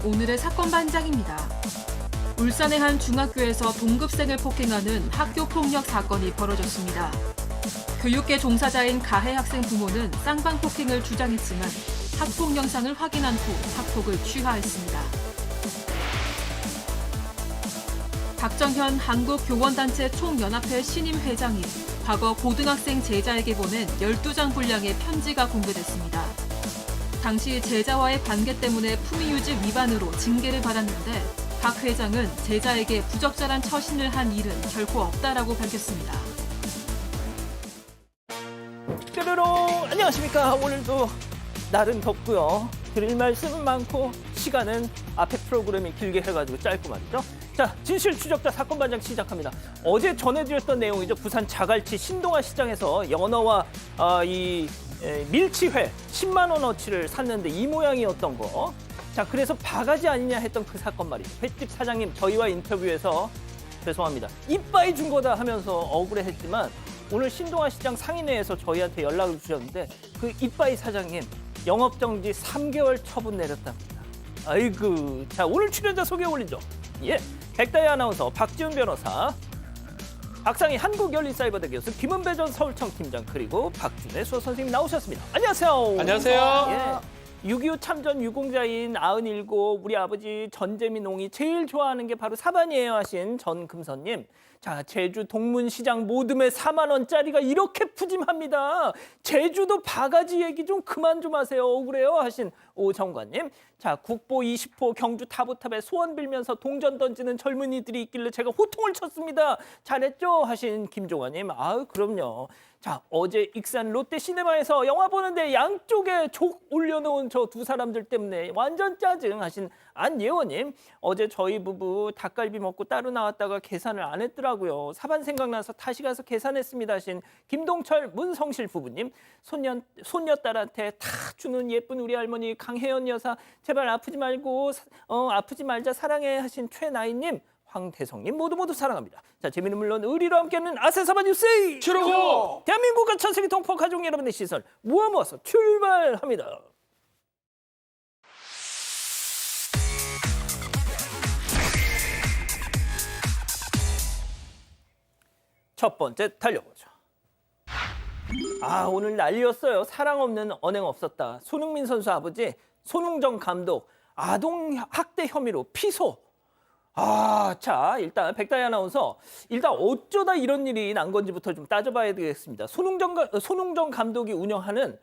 오늘의 사건 반장입니다. 울산의 한 중학교에서 동급생을 폭행하는 학교 폭력 사건이 벌어졌습니다. 교육계 종사자인 가해 학생 부모는 쌍방폭행을 주장했지만 학폭 영상을 확인한 후 학폭을 취하했습니다. 박정현 한국교원단체 총연합회 신임 회장이 과거 고등학생 제자에게 보낸 12장 분량의 편지가 공개됐습니다. 당시 제자와의 관계 때문에 품위유지 위반으로 징계를 받았는데 박 회장은 제자에게 부적절한 처신을 한 일은 결코 없다라고 밝혔습니다. 뾰로롱 안녕하십니까. 오늘도 날은 덥고요. 드릴 말씀은 많고 시간은 앞에 프로그램이 길게 해가지고 짧고 말이죠. 자, 진실 추적자 사건 반장 시작합니다. 어제 전해드렸던 내용이죠. 부산 자갈치 신동아 시장에서 연어와 밀치회 10만 원어치를 샀는데 이 모양이었던 거. 자, 그래서 바가지 아니냐 했던 그 사건 말이죠. 횟집 사장님 저희와 인터뷰에서 죄송합니다. 이빠이 준 거다 하면서 억울해했지만 오늘 신동아 시장 상인회에서 저희한테 연락을 주셨는데 그 이빠이 사장님 영업정지 3개월 처분 내렸답니다. 아이고, 자 오늘 출연자 소개 올리죠. 예, 백다희 아나운서, 박지훈 변호사, 박상희 한국열린사이버대 교수, 김은배 전 서울청 팀장, 그리고 박준혜 수호 선생님 나오셨습니다. 안녕하세요. 안녕하세요. 예, 6.25 참전 유공자인 97 우리 아버지 전재미 농이 제일 좋아하는 게 바로 사반이에요 하신 전금선님. 자, 제주 동문시장 모듬에 4만 원짜리가 이렇게 푸짐합니다. 제주도 바가지 얘기 좀 그만 좀 하세요. 억울해요 하신 오정관님. 자, 국보 20호 경주 타보탑에 소원 빌면서 동전 던지는 젊은이들이 있길래 제가 호통을 쳤습니다. 잘했죠 하신 김종환님. 아유 그럼요. 자, 어제 익산 롯데시네마에서 영화 보는데 양쪽에 족 올려놓은 저 두 사람들 때문에 완전 짜증 하신 안예원님. 어제 저희 부부 닭갈비 먹고 따로 나왔다가 계산을 안 했더라고요. 사반 생각나서 다시 가서 계산했습니다 하신 김동철 문성실 부부님. 손녀딸한테 다 주는 예쁜 우리 할머니 강혜연 여사 제발 아프지 말고 아프지 말자 사랑해 하신 최나희님. 황대성님 모두 사랑합니다. 자, 재미는 물론 의리로 함께하는 아세사바 뉴스 출고! 대한민국과 전 세계 동포 가족 여러분의 시선 모아서 출발합니다. 첫 번째 달려보죠. 아, 오늘 난리였어요. 사랑 없는 언행 없었다. 손흥민 선수 아버지 손흥정 감독 아동 학대 혐의로 피소. 아, 자, 일단 백다희 아나운서 일단 어쩌다 이런 일이 난 건지부터 좀 따져봐야 되겠습니다. 손흥정 감독이 운영하는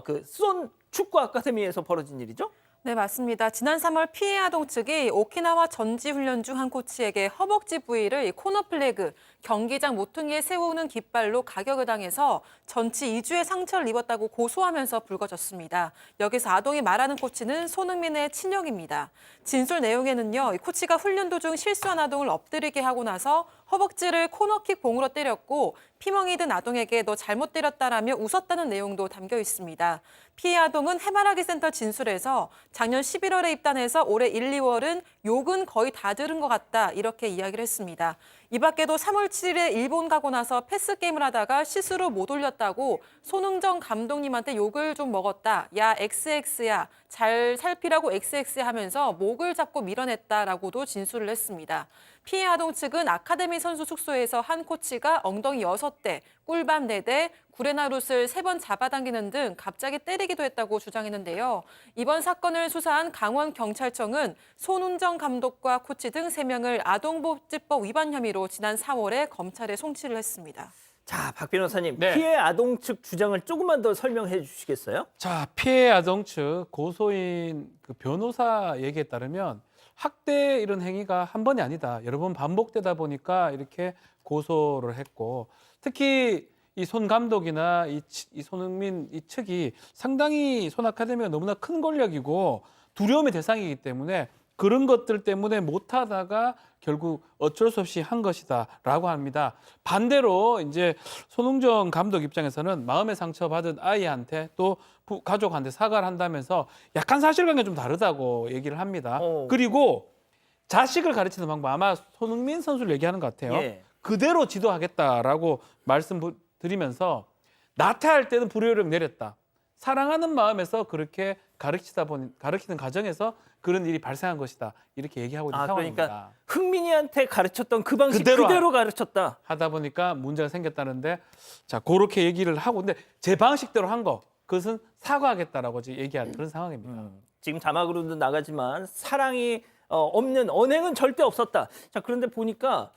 그 수원 축구 아카데미에서 벌어진 일이죠? 네, 맞습니다. 지난 3월 피해 아동 측이 오키나와 전지 훈련 중 한 코치에게 허벅지 부위를 코너 플래그, 경기장 모퉁이에 세우는 깃발로 가격을 당해서 전치 2주의 상처를 입었다고 고소하면서 불거졌습니다. 여기서 아동이 말하는 코치는 손흥민의 친형입니다. 진술 내용에는요, 이 코치가 훈련 도중 실수한 아동을 엎드리게 하고 나서 허벅지를 코너킥 봉으로 때렸고 피멍이 든 아동에게 너 잘못 때렸다라며 웃었다는 내용도 담겨 있습니다. 피해 아동은 해바라기 센터 진술에서 작년 11월에 입단해서 올해 1, 2월은 욕은 거의 다 들은 것 같다 이렇게 이야기를 했습니다. 이 밖에도 3월 7일에 일본 가고 나서 패스게임을 하다가 시스루 못 올렸다고 손흥정 감독님한테 욕을 좀 먹었다. 야 XX야 잘 살피라고 XX 하면서 목을 잡고 밀어냈다라고도 진술을 했습니다. 피해 아동 측은 아카데미 선수 숙소에서 한 코치가 엉덩이 6대, 꿀밤 4대, 구레나룻을 3번 잡아당기는 등 갑자기 때리기도 했다고 주장했는데요. 이번 사건을 수사한 강원경찰청은 손흥정 감독과 코치 등 3명을 아동복지법 위반 혐의로 지난 4월에 검찰에 송치를 했습니다. 자, 박 변호사님, 네. 피해 아동 측 주장을 조금만 더 설명해 주시겠어요? 자, 피해 아동 측 고소인 그 변호사 얘기에 따르면 학대 이런 행위가 한 번이 아니다. 여러 번 반복되다 보니까 이렇게 고소를 했고 특히 이 손 감독이나 이 손흥민 이 측이 상당히 손 아카데미가 너무나 큰 권력이고 두려움의 대상이기 때문에 그런 것들 때문에 못하다가 결국 어쩔 수 없이 한 것이다라고 합니다. 반대로 이제 손흥정 감독 입장에서는 마음의 상처 받은 아이한테 또 가족한테 사과를 한다면서 약간 사실관계가 좀 다르다고 얘기를 합니다. 그리고 자식을 가르치는 방법 아마 손흥민 선수를 얘기하는 것 같아요. 예. 그대로 지도하겠다라고 말씀드리면서 나태할 때는 불효령 내렸다. 사랑하는 마음에서 그렇게 가르치는 과정에서 그런 일이 발생한 것이다. 이렇게 얘기하고 있는 상황입니다. 그러니까 흥민이한테 가르쳤던 그 방식 그대로 그대로 가르쳤다. 하다 보니까 문제가 생겼다는데 자 그렇게 얘기를 하고 근데 제 방식대로 한 거 그것은 사과하겠다라고 지금 얘기한 그런 상황입니다. 지금 자막으로도 나가지만 사랑이 없는 언행은 절대 없었다. 자, 그런데 보니까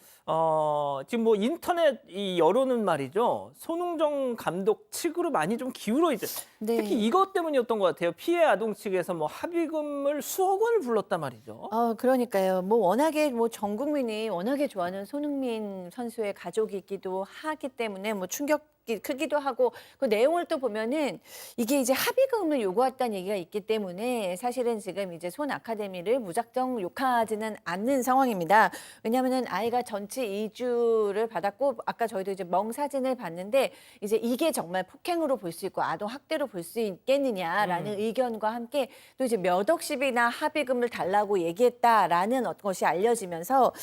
지금 뭐 인터넷 이 여론은 말이죠. 손흥정 감독 측으로 많이 좀 기울어 있죠. 네. 특히 이것 때문이었던 것 같아요. 피해 아동 측에서 뭐 합의금을 수억 원을 불렀단 말이죠. 그러니까요. 뭐 워낙에 뭐 전 국민이 워낙에 좋아하는 손흥민 선수의 가족이기도 하기 때문에 뭐 충격이 크기도 하고 그 내용을 또 보면은 이게 이제 합의금을 요구했다는 얘기가 있기 때문에 사실은 지금 이제 손 아카데미를 무작정 욕하지는 않는 상황입니다. 왜냐하면은 아이가 전치 2주를 받았고 아까 저희도 이제 멍 사진을 봤는데 이제 이게 정말 폭행으로 볼 수 있고 아동 학대로 볼 수 있겠느냐라는 의견과 함께 또 이제 몇 억씩이나 합의금을 달라고 얘기했다라는 것이 알려지면서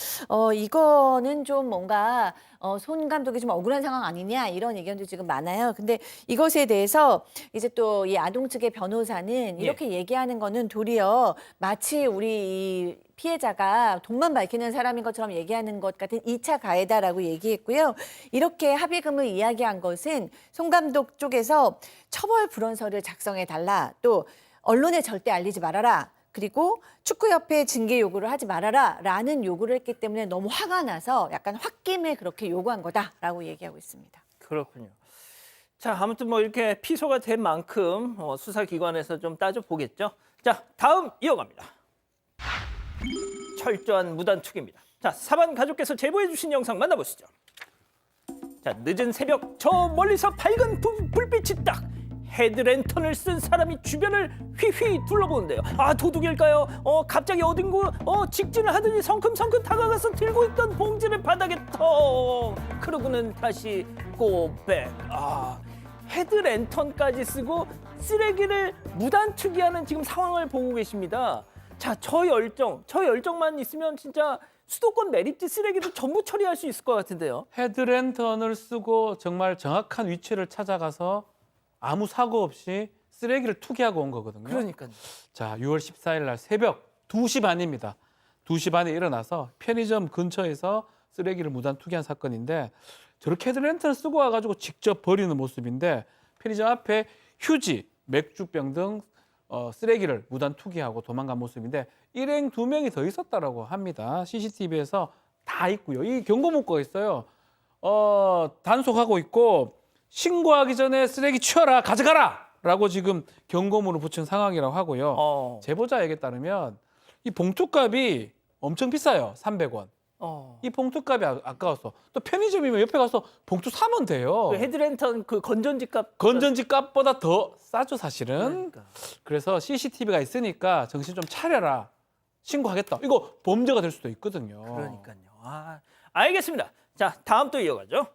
이거는 좀 뭔가 손 감독이 좀 억울한 상황 아니냐 이런 의견도 지금 많아요. 근데 이것에 대해서 이제 또 이 아동 측의 변호사는 이렇게 얘기하는 거는 도리어 마치 우리 이 피해자가 돈만 밝히는 사람인 것처럼 얘기하는 것 같은 2차 가해다라고 얘기했고요. 이렇게 합의금을 이야기한 것은 손 감독 쪽에서 처벌 불원서를 작성해 달라. 또 언론에 절대 알리지 말아라. 그리고 축구협회에 징계 요구를 하지 말아라 라는 요구를 했기 때문에 너무 화가 나서 약간 홧김에 그렇게 요구한 거다라고 얘기하고 있습니다. 그렇군요. 자, 아무튼 뭐 이렇게 피소가 된 만큼 수사기관에서 좀 따져보겠죠. 자, 다음 이어갑니다. 철저한 무단 투기입니다. 자, 사반 가족께서 제보해 주신 영상 만나보시죠. 자, 늦은 새벽 저 멀리서 밝은 불빛이 딱 헤드랜턴을 쓴 사람이 주변을 휘휘 둘러보는데요. 아, 도둑일까요? 갑자기 어딘고 직진을 하더니 성큼성큼 다가가서 들고 있던 봉지를 바닥에 턱. 그러고는 다시 고백. 헤드랜턴까지 쓰고 쓰레기를 무단 투기하는 지금 상황을 보고 계십니다. 자, 저 열정만 있으면 진짜 수도권 매립지 쓰레기도 전부 처리할 수 있을 것 같은데요. 헤드랜턴을 쓰고 정말 정확한 위치를 찾아가서 아무 사고 없이 쓰레기를 투기하고 온 거거든요. 그러니까요. 자, 6월 14일 날 새벽 2시 반입니다. 2시 반에 일어나서 편의점 근처에서 쓰레기를 무단 투기한 사건인데 저렇게 헤드랜턴을 쓰고 와가지고 직접 버리는 모습인데 편의점 앞에 휴지, 맥주병 등 쓰레기를 무단 투기하고 도망간 모습인데 일행 2명이 더 있었다라고 합니다. CCTV에서 다 있고요. 이 경고 문구가 있어요. 단속하고 있고 신고하기 전에 쓰레기 치워라, 가져가라! 라고 지금 경고문을 붙인 상황이라고 하고요. 제보자에게 따르면 이 봉투값이 엄청 비싸요. 300원. 이 봉투값이 아까워서 또 편의점이면 옆에 가서 봉투 사면 돼요. 그 헤드랜턴 그 건전지 값보다 더 싸죠, 사실은. 그러니까. 그래서 CCTV가 있으니까 정신 좀 차려라. 신고하겠다. 이거 범죄가 될 수도 있거든요. 그러니까요. 알겠습니다. 자, 다음 또 이어가죠.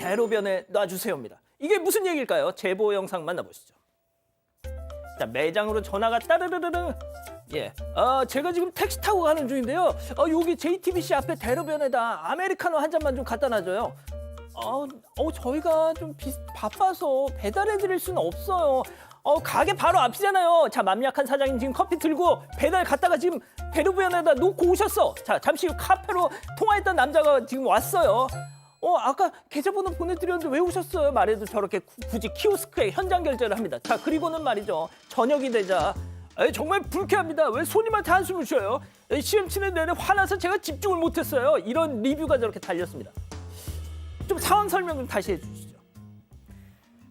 대로변에 놔주세요입니다. 이게 무슨 얘기일까요? 제보 영상 만나보시죠. 자, 매장으로 전화가 따르르르르. 제가 지금 택시 타고 가는 중인데요. 여기 JTBC 앞에 대로변에다 아메리카노 한 잔만 좀 갖다 놔줘요. 저희가 좀 바빠서 배달해드릴 수는 없어요. 가게 바로 앞이잖아요. 자, 맘약한 사장님 지금 커피 들고 배달 갔다가 지금 대로변에다 놓고 오셨어. 자, 잠시 후 카페로 통화했던 남자가 지금 왔어요. 아까 계좌번호 보내드렸는데 왜 오셨어요? 말해도 저렇게 굳이 키오스크에 현장 결제를 합니다. 자, 그리고는 말이죠. 저녁이 되자 정말 불쾌합니다. 왜 손님한테 한숨을 쉬어요? 시험 치는 내내 화나서 제가 집중을 못했어요. 이런 리뷰가 저렇게 달렸습니다. 좀 상황 설명 좀 다시 해주시죠.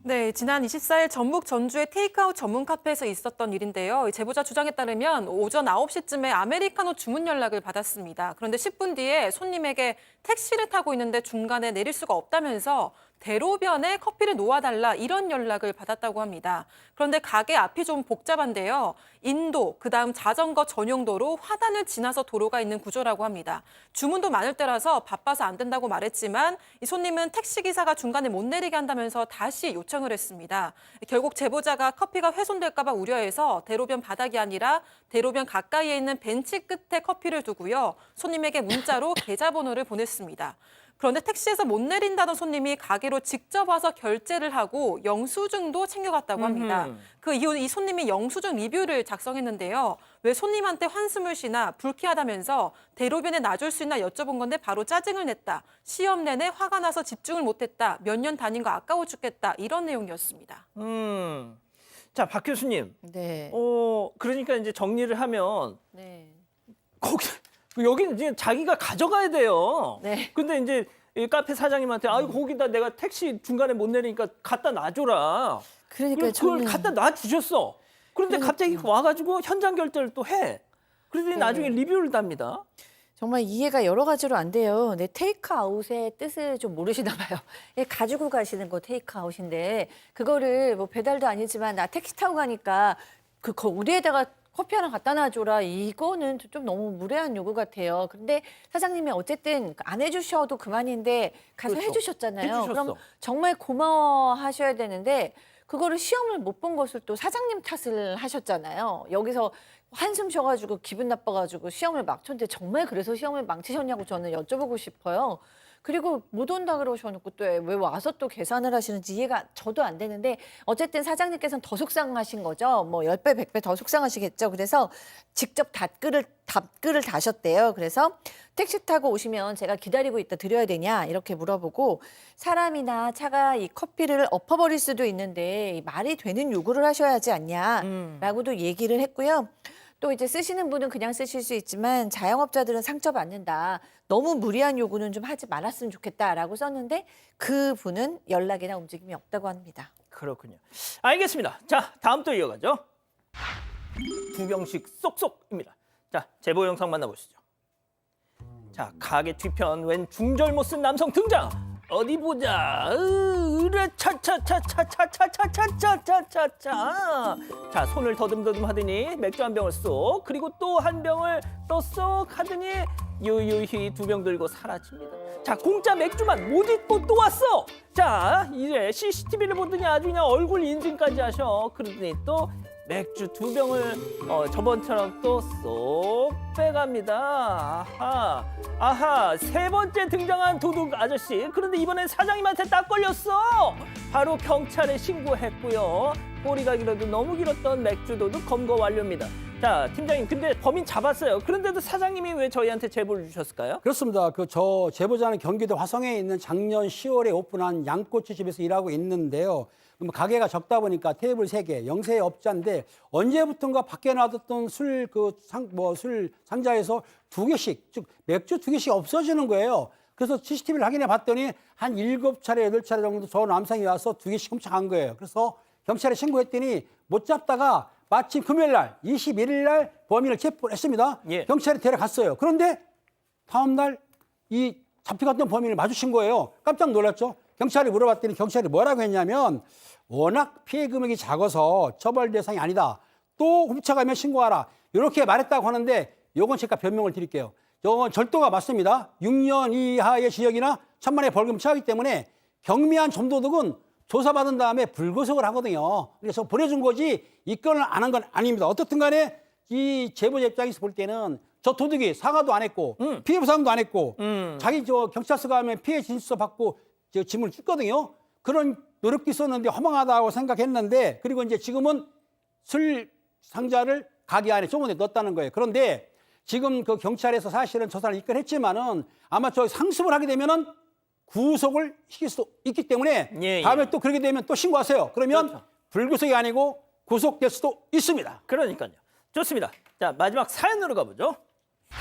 네, 지난 24일 전북 전주의 테이크아웃 전문 카페에서 있었던 일인데요. 제보자 주장에 따르면 오전 9시쯤에 아메리카노 주문 연락을 받았습니다. 그런데 10분 뒤에 손님에게 택시를 타고 있는데 중간에 내릴 수가 없다면서 대로변에 커피를 놓아달라 이런 연락을 받았다고 합니다. 그런데 가게 앞이 좀 복잡한데요. 인도, 그다음 자전거 전용도로 화단을 지나서 도로가 있는 구조라고 합니다. 주문도 많을 때라서 바빠서 안 된다고 말했지만 이 손님은 택시기사가 중간에 못 내리게 한다면서 다시 요청을 했습니다. 결국 제보자가 커피가 훼손될까 봐 우려해서 대로변 바닥이 아니라 대로변 가까이에 있는 벤치 끝에 커피를 두고요. 손님에게 문자로 계좌번호를 보냈습니다. 그런데 택시에서 못 내린다던 손님이 가게로 직접 와서 결제를 하고 영수증도 챙겨갔다고 합니다. 음흠. 그 이후 이 손님이 영수증 리뷰를 작성했는데요. 왜 손님한테 환승을 쉬나 불쾌하다면서 대로변에 놔줄 수 있나 여쭤본 건데 바로 짜증을 냈다. 시험 내내 화가 나서 집중을 못했다. 몇 년 다닌 거 아까워 죽겠다. 이런 내용이었습니다. 자, 박 교수님. 네. 그러니까 이제 정리를 하면 네. 거기 여기 이제 자기가 가져가야 돼요. 네. 근데 이제 이 카페 사장님한테 거기다 내가 택시 중간에 못 내리니까 갖다 놔줘라. 그러니까 그럼 그걸 저는 갖다 놔주셨어. 그런데 갑자기 와가지고 현장 결제를 또 해. 그러더니 네. 나중에 리뷰를 답니다. 정말 이해가 여러 가지로 안 돼요. 네, 테이크아웃의 뜻을 좀 모르시나 봐요. 예, 가지고 가시는 거 테이크아웃인데 그거를 뭐 배달도 아니지만 나 택시 타고 가니까 그 우리에다가 커피 하나 갖다 놔줘라. 이거는 좀 너무 무례한 요구 같아요. 근데 사장님이 어쨌든 안 해주셔도 그만인데 가서 그렇죠. 해주셨잖아요. 해주셨어. 그럼 정말 고마워하셔야 되는데 그거를 시험을 못 본 것을 또 사장님 탓을 하셨잖아요. 여기서 한숨 쉬어가지고 기분 나빠가지고 시험을 망쳤는데 정말 그래서 시험을 망치셨냐고 저는 여쭤보고 싶어요. 그리고 못 온다 그러셔놓고 또 왜 와서 또 계산을 하시는지 이해가 저도 안 되는데 어쨌든 사장님께서는 더 속상하신 거죠. 뭐 10배, 100배 더 속상하시겠죠. 그래서 직접 답글을 다셨대요. 그래서 택시 타고 오시면 제가 기다리고 있다 드려야 되냐 이렇게 물어보고 사람이나 차가 이 커피를 엎어버릴 수도 있는데 이 말이 되는 요구를 하셔야 하지 않냐라고도 얘기를 했고요. 또 이제 쓰시는 분은 그냥 쓰실 수 있지만 자영업자들은 상처받는다. 너무 무리한 요구는 좀 하지 말았으면 좋겠다라고 썼는데 그 분은 연락이나 움직임이 없다고 합니다. 그렇군요. 알겠습니다. 자, 다음 또 이어가죠. 2병씩 쏙쏙입니다. 자, 제보 영상 만나보시죠. 자, 가게 뒤편 웬 중절 못 쓴 남성 등장. 어디 보자. 으래 차차차차차차차차차차차. 자, 손을 더듬더듬 하더니 맥주 한 병을 쏙 그리고 또 한 병을 또 쏙 하더니 유유히 2병 들고 사라집니다. 자, 공짜 맥주만 못 잊고 또 왔어. 자, 이제 CCTV를 보더니 아주 그냥 얼굴 인증까지 하셔. 그러더니 또 맥주 2병을 저번처럼 또 쏙 빼갑니다. 아하, 세 번째 등장한 도둑 아저씨. 그런데 이번엔 사장님한테 딱 걸렸어. 바로 경찰에 신고했고요. 꼬리가 길어도 너무 길었던 맥주 도둑 검거 완료입니다. 자, 팀장님, 근데 범인 잡았어요. 그런데도 사장님이 왜 저희한테 제보를 주셨을까요? 그렇습니다. 저 제보자는 경기도 화성에 있는 작년 10월에 오픈한 양꼬치집에서 일하고 있는데요. 가게가 적다 보니까 테이블 3개, 영세업자인데 언제부턴가 밖에 놔뒀던 술 상자에서 2개씩, 즉 맥주 2개씩 없어지는 거예요. 그래서 CCTV를 확인해 봤더니 한 7차례, 8차례 정도 저 남성이 와서 2개씩 훔쳐간 거예요. 그래서 경찰에 신고했더니 못 잡다가 마침 금요일 날 21일 날 범인을 체포했습니다. 예. 경찰이 데려갔어요. 그런데 다음 날 이 잡혀갔던 범인을 마주친 거예요. 깜짝 놀랐죠. 경찰이 물어봤더니 경찰이 뭐라고 했냐면 워낙 피해 금액이 작아서 처벌 대상이 아니다. 또 훔쳐가면 신고하라. 이렇게 말했다고 하는데 요건 제가 변명을 드릴게요. 저건 절도가 맞습니다. 6년 이하의 징역이나 1,000만 원의 벌금 처하기 때문에 경미한 점도둑은 조사받은 다음에 불구속을 하거든요. 그래서 보내준 거지 입건을 안 한 건 아닙니다. 어떻든 간에 이 제보자 입장에서 볼 때는 저 도둑이 사과도 안 했고 피해 보상도 안 했고 자기 경찰서 가면 피해 진술서 받고 짐을 줬거든요. 그런 노력도 있었는데 허망하다고 생각했는데 그리고 이제 지금은 술 상자를 가게 안에 좁은 데 넣었다는 거예요. 그런데 지금 그 경찰에서 사실은 조사를 입건했지만은 아마 저 상습을 하게 되면은 구속을 시킬 수 있기 때문에 예. 다음에 또 그렇게 되면 또 신고하세요. 그러면 그렇죠. 불구속이 아니고 구속될 수도 있습니다. 그러니까요. 좋습니다. 자, 마지막 사연으로 가보죠.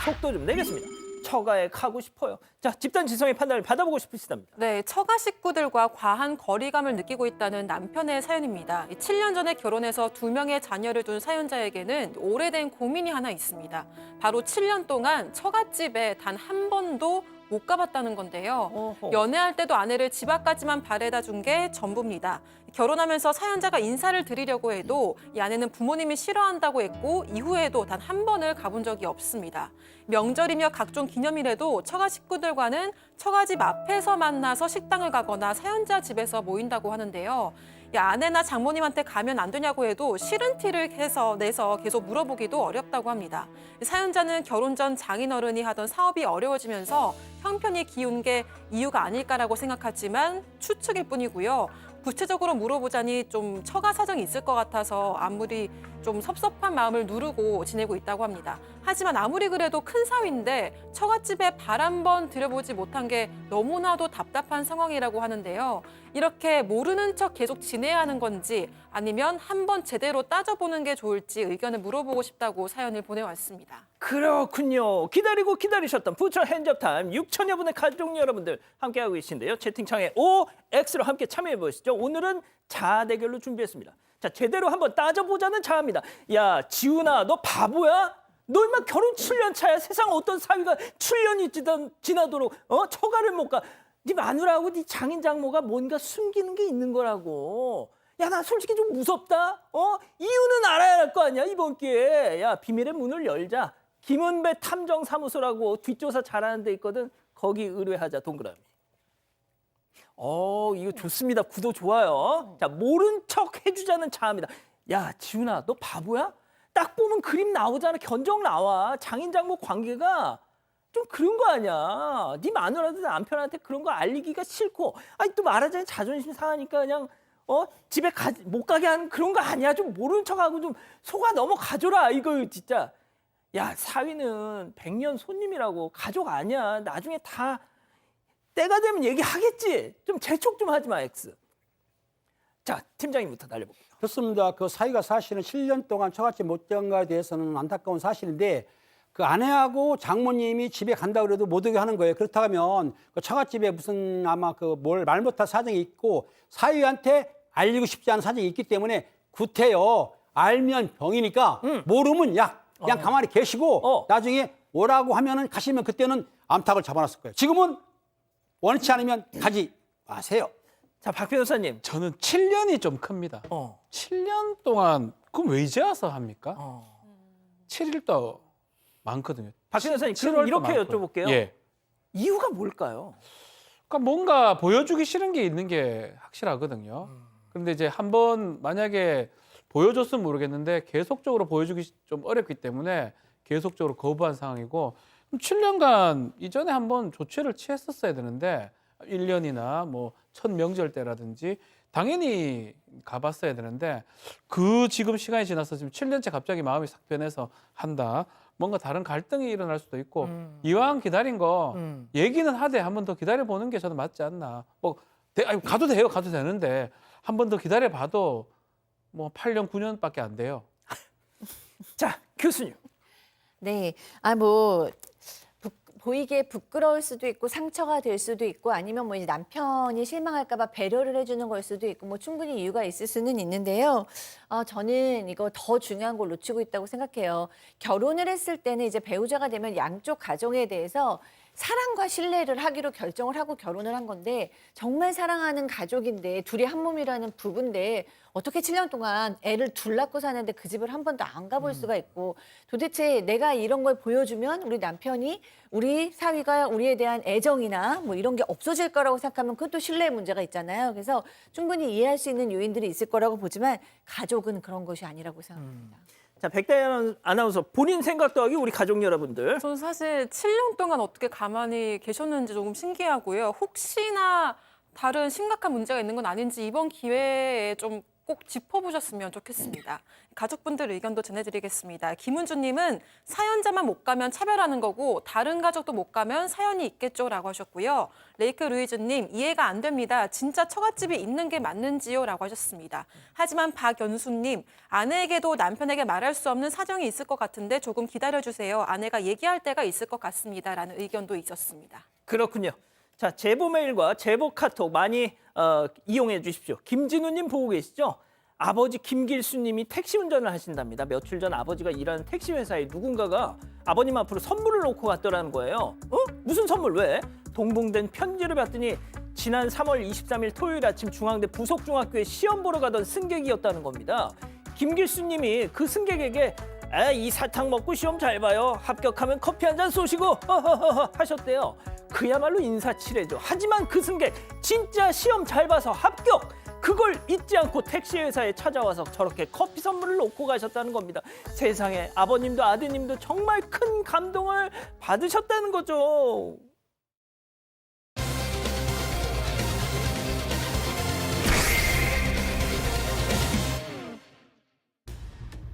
속도 좀 내겠습니다. 처가에 가고 싶어요. 자, 집단 지성의 판단을 받아보고 싶으시답니다. 네, 처가 식구들과 과한 거리감을 느끼고 있다는 남편의 사연입니다. 7년 전에 결혼해서 2명의 자녀를 둔 사연자에게는 오래된 고민이 하나 있습니다. 바로 7년 동안 처갓집에 단 한 번도 못 가봤다는 건데요. 어허. 연애할 때도 아내를 집 앞까지만 바래다 준 게 전부입니다. 결혼하면서 사연자가 인사를 드리려고 해도 이 아내는 부모님이 싫어한다고 했고 이후에도 단 한 번을 가본 적이 없습니다. 명절이며 각종 기념일에도 처가 식구들과는 처가집 앞에서 만나서 식당을 가거나 사연자 집에서 모인다고 하는데요. 아내나 장모님한테 가면 안 되냐고 해도 싫은 티를 내서 계속 물어보기도 어렵다고 합니다. 사연자는 결혼 전 장인어른이 하던 사업이 어려워지면서 형편이 기운 게 이유가 아닐까라고 생각하지만 추측일 뿐이고요. 구체적으로 물어보자니 좀 처가 사정이 있을 것 같아서 아무리 좀 섭섭한 마음을 누르고 지내고 있다고 합니다. 하지만 아무리 그래도 큰 사위인데 처갓집에 발 한 번 들여보지 못한 게 너무나도 답답한 상황이라고 하는데요. 이렇게 모르는 척 계속 지내야 하는 건지 아니면 한번 제대로 따져보는 게 좋을지 의견을 물어보고 싶다고 사연을 보내왔습니다. 그렇군요. 기다리고 기다리셨던 부처 핸즈업 타임 6천여 분의 가족 여러분들 함께하고 계신데요. 채팅창에 OX로 함께 참여해 보시죠. 오늘은 자아 대결로 준비했습니다. 자, 제대로 한번 따져보자는 자아입니다. 야, 지훈아, 너 바보야? 너 임마 결혼 7년 차야. 세상 어떤 사위가 7년이 지나도록 처가를 못 가. 네 마누라하고 네 장인 장모가 뭔가 숨기는 게 있는 거라고. 야, 나 솔직히 좀 무섭다. 이유는 알아야 할 거 아니야, 이번 기회에. 야, 비밀의 문을 열자. 김은배 탐정사무소라고 뒷조사 잘하는 데 있거든. 거기 의뢰하자, 동그라미. 이거 좋습니다. 구도 좋아요. 자, 모른 척 해주자는 자아입니다. 야, 지훈아, 너 바보야? 딱 보면 그림 나오잖아. 견적 나와. 장인 장모 관계가 좀 그런 거 아니야. 네 마누라도 남편한테 그런 거 알리기가 싫고, 아니 또 말하자면 자존심 상하니까 그냥 집에 못 가게 하는 그런 거 아니야. 좀 모른 척하고 좀 속아 넘어가줘라. 이거 진짜. 야, 사위는 100년 손님이라고. 가족 아니야. 나중에 다 때가 되면 얘기하겠지. 좀 재촉 좀 하지 마, X. 자, 팀장님부터 달려볼게요. 그렇습니다. 그 사위가 사실은 7년 동안 처갓집 못 간 거에 대해서는 안타까운 사실인데 그 아내하고 장모님이 집에 간다 그래도 못 오게 하는 거예요. 그렇다 하면 그 처갓집에 무슨 아마 그 뭘 말 못할 사정이 있고 사위한테 알리고 싶지 않은 사정이 있기 때문에 구태여. 알면 병이니까 모르면 약. 그냥 가만히 계시고 나중에 오라고 하면은 가시면 그때는 암탉을 잡아놨을 거예요. 지금은 원치 않으면 가지 마세요. 자, 박 변호사님. 저는 7년이 좀 큽니다. 7년 동안 그럼 왜 이제 와서 합니까? 7일도 많거든요. 박 변호사님, 7월도 그럼 이렇게 많고요. 여쭤볼게요. 예. 이유가 뭘까요? 그러니까 뭔가 보여주기 싫은 게 있는 게 확실하거든요. 그런데 이제 한번 만약에 보여줬으면 모르겠는데 계속적으로 보여주기 좀 어렵기 때문에 계속적으로 거부한 상황이고 7년간 이전에 한번 조치를 취했었어야 되는데 1년이나 뭐 첫 명절 때라든지 당연히 가봤어야 되는데 그 지금 시간이 지나서 지금 7년째 갑자기 마음이 싹 변해서 한다. 뭔가 다른 갈등이 일어날 수도 있고 이왕 기다린 거 얘기는 하되 한 번 더 기다려보는 게 저는 맞지 않나. 가도 돼요. 가도 되는데 한 번 더 기다려봐도 뭐 8년, 9년밖에 안 돼요. 자, 교수님. 네, 보이기에 부끄러울 수도 있고 상처가 될 수도 있고 아니면 뭐 이제 남편이 실망할까봐 배려를 해주는 걸 수도 있고 뭐 충분히 이유가 있을 수는 있는데요. 저는 이거 더 중요한 걸 놓치고 있다고 생각해요. 결혼을 했을 때는 이제 배우자가 되면 양쪽 가정에 대해서 사랑과 신뢰를 하기로 결정을 하고 결혼을 한 건데 정말 사랑하는 가족인데 둘이 한 몸이라는 부부인데 어떻게 7년 동안 애를 둘 낳고 사는데 그 집을 한 번도 안 가볼 수가 있고 도대체 내가 이런 걸 보여주면 우리 남편이 우리 사위가 우리에 대한 애정이나 뭐 이런 게 없어질 거라고 생각하면 그것도 신뢰의 문제가 있잖아요. 그래서 충분히 이해할 수 있는 요인들이 있을 거라고 보지만 가족은 그런 것이 아니라고 생각합니다. 자, 백다연 아나운서 본인 생각 더하기 우리 가족 여러분들. 저는 사실 7년 동안 어떻게 가만히 계셨는지 조금 신기하고요. 혹시나 다른 심각한 문제가 있는 건 아닌지 이번 기회에 좀 꼭 짚어보셨으면 좋겠습니다. 가족분들 의견도 전해드리겠습니다. 김은주님은 사연자만 못 가면 차별하는 거고 다른 가족도 못 가면 사연이 있겠죠라고 하셨고요. 레이크 루이즈님 이해가 안 됩니다. 진짜 처갓집이 있는 게 맞는지요라고 하셨습니다. 하지만 박연수님 아내에게도 남편에게 말할 수 없는 사정이 있을 것 같은데 조금 기다려주세요. 아내가 얘기할 때가 있을 것 같습니다라는 의견도 있었습니다. 그렇군요. 자, 제보 메일과 제보 카톡 많이 이용해 주십시오. 김진우님 보고 계시죠? 아버지 김길수님이 택시 운전을 하신답니다. 며칠 전 아버지가 일하는 택시 회사에 누군가가 아버님 앞으로 선물을 놓고 갔더라는 거예요. 무슨 선물 왜? 동봉된 편지를 받더니 지난 3월 23일 토요일 아침 중앙대 부속중학교에 시험 보러 가던 승객이었다는 겁니다. 김길수님이 그 승객에게 이 사탕 먹고 시험 잘 봐요. 합격하면 커피 한 잔 쏘시고 하셨대요. 그야말로 인사치레죠. 하지만 그 승객 진짜 시험 잘 봐서 합격. 그걸 잊지 않고 택시 회사에 찾아와서 저렇게 커피 선물을 놓고 가셨다는 겁니다. 세상에 아버님도 아드님도 정말 큰 감동을 받으셨다는 거죠.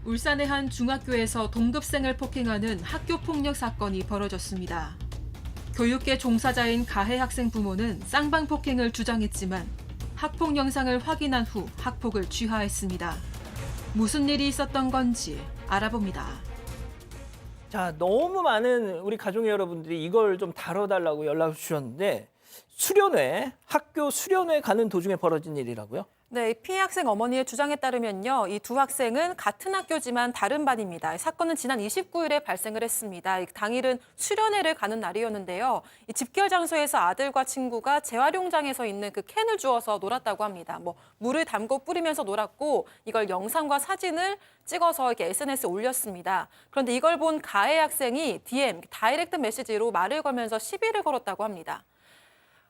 울산의 한 중학교에서 동급생을 폭행하는 학교 폭력 사건이 벌어졌습니다. 교육계 종사자인 가해 학생 부모는 쌍방 폭행을 주장했지만 학폭 영상을 확인한 후 학폭을 취하했습니다. 무슨 일이 있었던 건지 알아봅니다. 자, 너무 많은 우리 가족 여러분들이 이걸 좀 다뤄달라고 연락을 주셨는데 수련회, 학교 수련회 가는 도중에 벌어진 일이라고요? 네, 이 피해 학생 어머니의 주장에 따르면요. 이 두 학생은 같은 학교지만 다른 반입니다. 이 사건은 지난 29일에 발생을 했습니다. 당일은 수련회를 가는 날이었는데요. 이 집결 장소에서 아들과 친구가 재활용장에서 있는 그 캔을 주워서 놀았다고 합니다. 물을 담고 뿌리면서 놀았고 이걸 영상과 사진을 찍어서 이렇게 SNS에 올렸습니다. 그런데 이걸 본 가해 학생이 DM, 다이렉트 메시지로 말을 걸면서 시비를 걸었다고 합니다.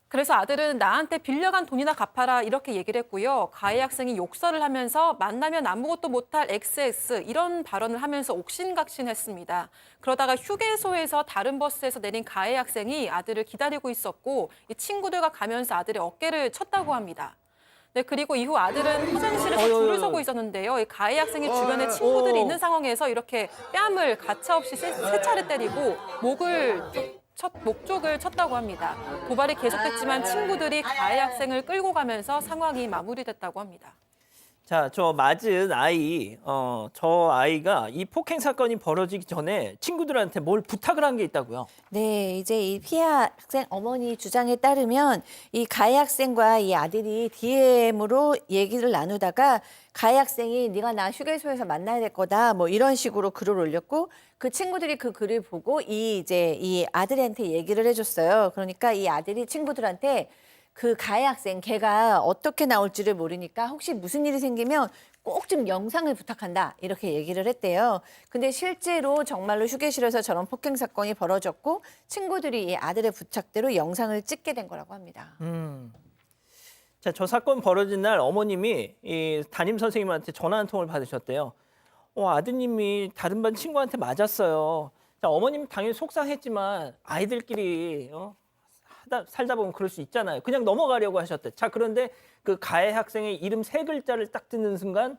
그래서 아들은 나한테 빌려간 돈이나 갚아라 이렇게 얘기를 했고요. 가해 학생이 욕설을 하면서 만나면 아무것도 못할 XX 이런 발언을 하면서 옥신각신했습니다. 그러다가 휴게소에서 다른 버스에서 내린 가해 학생이 아들을 기다리고 있었고 이 친구들과 가면서 아들의 어깨를 쳤다고 합니다. 네, 그리고 이후 아들은 화장실에서 줄을 서고 있었는데요. 이 가해 학생이 주변에 친구들이 있는 상황에서 이렇게 뺨을 가차없이 세 차례 때리고 목 쪽을 쳤다고 합니다. 도발이 계속됐지만 친구들이 가해 학생을 끌고 가면서 상황이 마무리됐다고 합니다. 자, 저 맞은 아이, 저 아이가 이 폭행 사건이 벌어지기 전에 친구들한테 뭘 부탁을 한 게 있다고요? 네, 이제 이 피해 학생 어머니 주장에 따르면 이 가해 학생과 이 아들이 DM으로 얘기를 나누다가 가해 학생이 네가 나 휴게소에서 만나야 될 거다 뭐 이런 식으로 글을 올렸고 그 친구들이 그 글을 보고 이 아들한테 얘기를 해줬어요. 그러니까 이 아들이 친구들한테 그 가해 학생 걔가 어떻게 나올지를 모르니까 혹시 무슨 일이 생기면 꼭 좀 영상을 부탁한다 이렇게 얘기를 했대요. 근데 실제로 정말로 휴게실에서 저런 폭행 사건이 벌어졌고 친구들이 이 아들의 부탁대로 영상을 찍게 된 거라고 합니다. 자, 저 사건 벌어진 날 어머님이 이 담임 선생님한테 전화 한 통을 받으셨대요. 아드님이 다른 반 친구한테 맞았어요. 자, 어머님 당연히 속상했지만 아이들끼리 살다 보면 그럴 수 있잖아요. 그냥 넘어가려고 하셨대. 자, 그런데 그 가해 학생의 이름 3글자를 딱 듣는 순간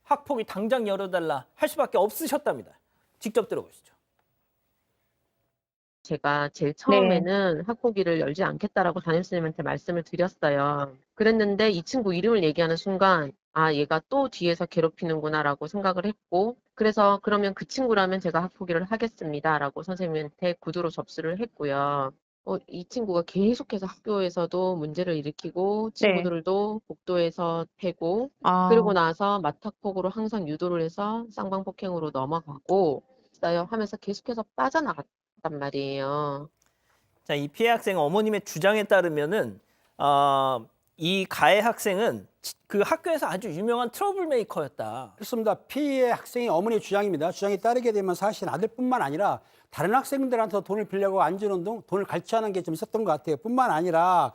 학폭이 당장 열어달라 할 수밖에 없으셨답니다. 직접 들어보시죠. 제가 제일 처음에는 학폭위를 열지 않겠다라고 담임선생님한테 말씀을 드렸어요. 그랬는데 이 친구 이름을 얘기하는 순간 아, 얘가 또 뒤에서 괴롭히는구나라고 생각을 했고 그래서 그러면 그 친구라면 제가 학폭위를 하겠습니다라고 선생님한테 구두로 접수를 했고요. 이 친구가 계속해서 학교에서도 문제를 일으키고 친구들도 복도에서 패고 그러고 나서 맞학폭으로 항상 유도를 해서 쌍방폭행으로 넘어가고 있어요 하면서 계속해서 빠져나갔단 말이에요. 자, 이 피해 학생 어머님의 주장에 따르면은 이 가해 학생은 그 학교에서 아주 유명한 트러블 메이커였다. 그렇습니다. 피해 학생의 어머니의 주장입니다. 주장에 따르게 되면 사실 아들뿐만 아니라 다른 학생들한테 돈을 빌려고 안 주는 등 돈을 갈취하는 게 좀 있었던 것 같아요. 뿐만 아니라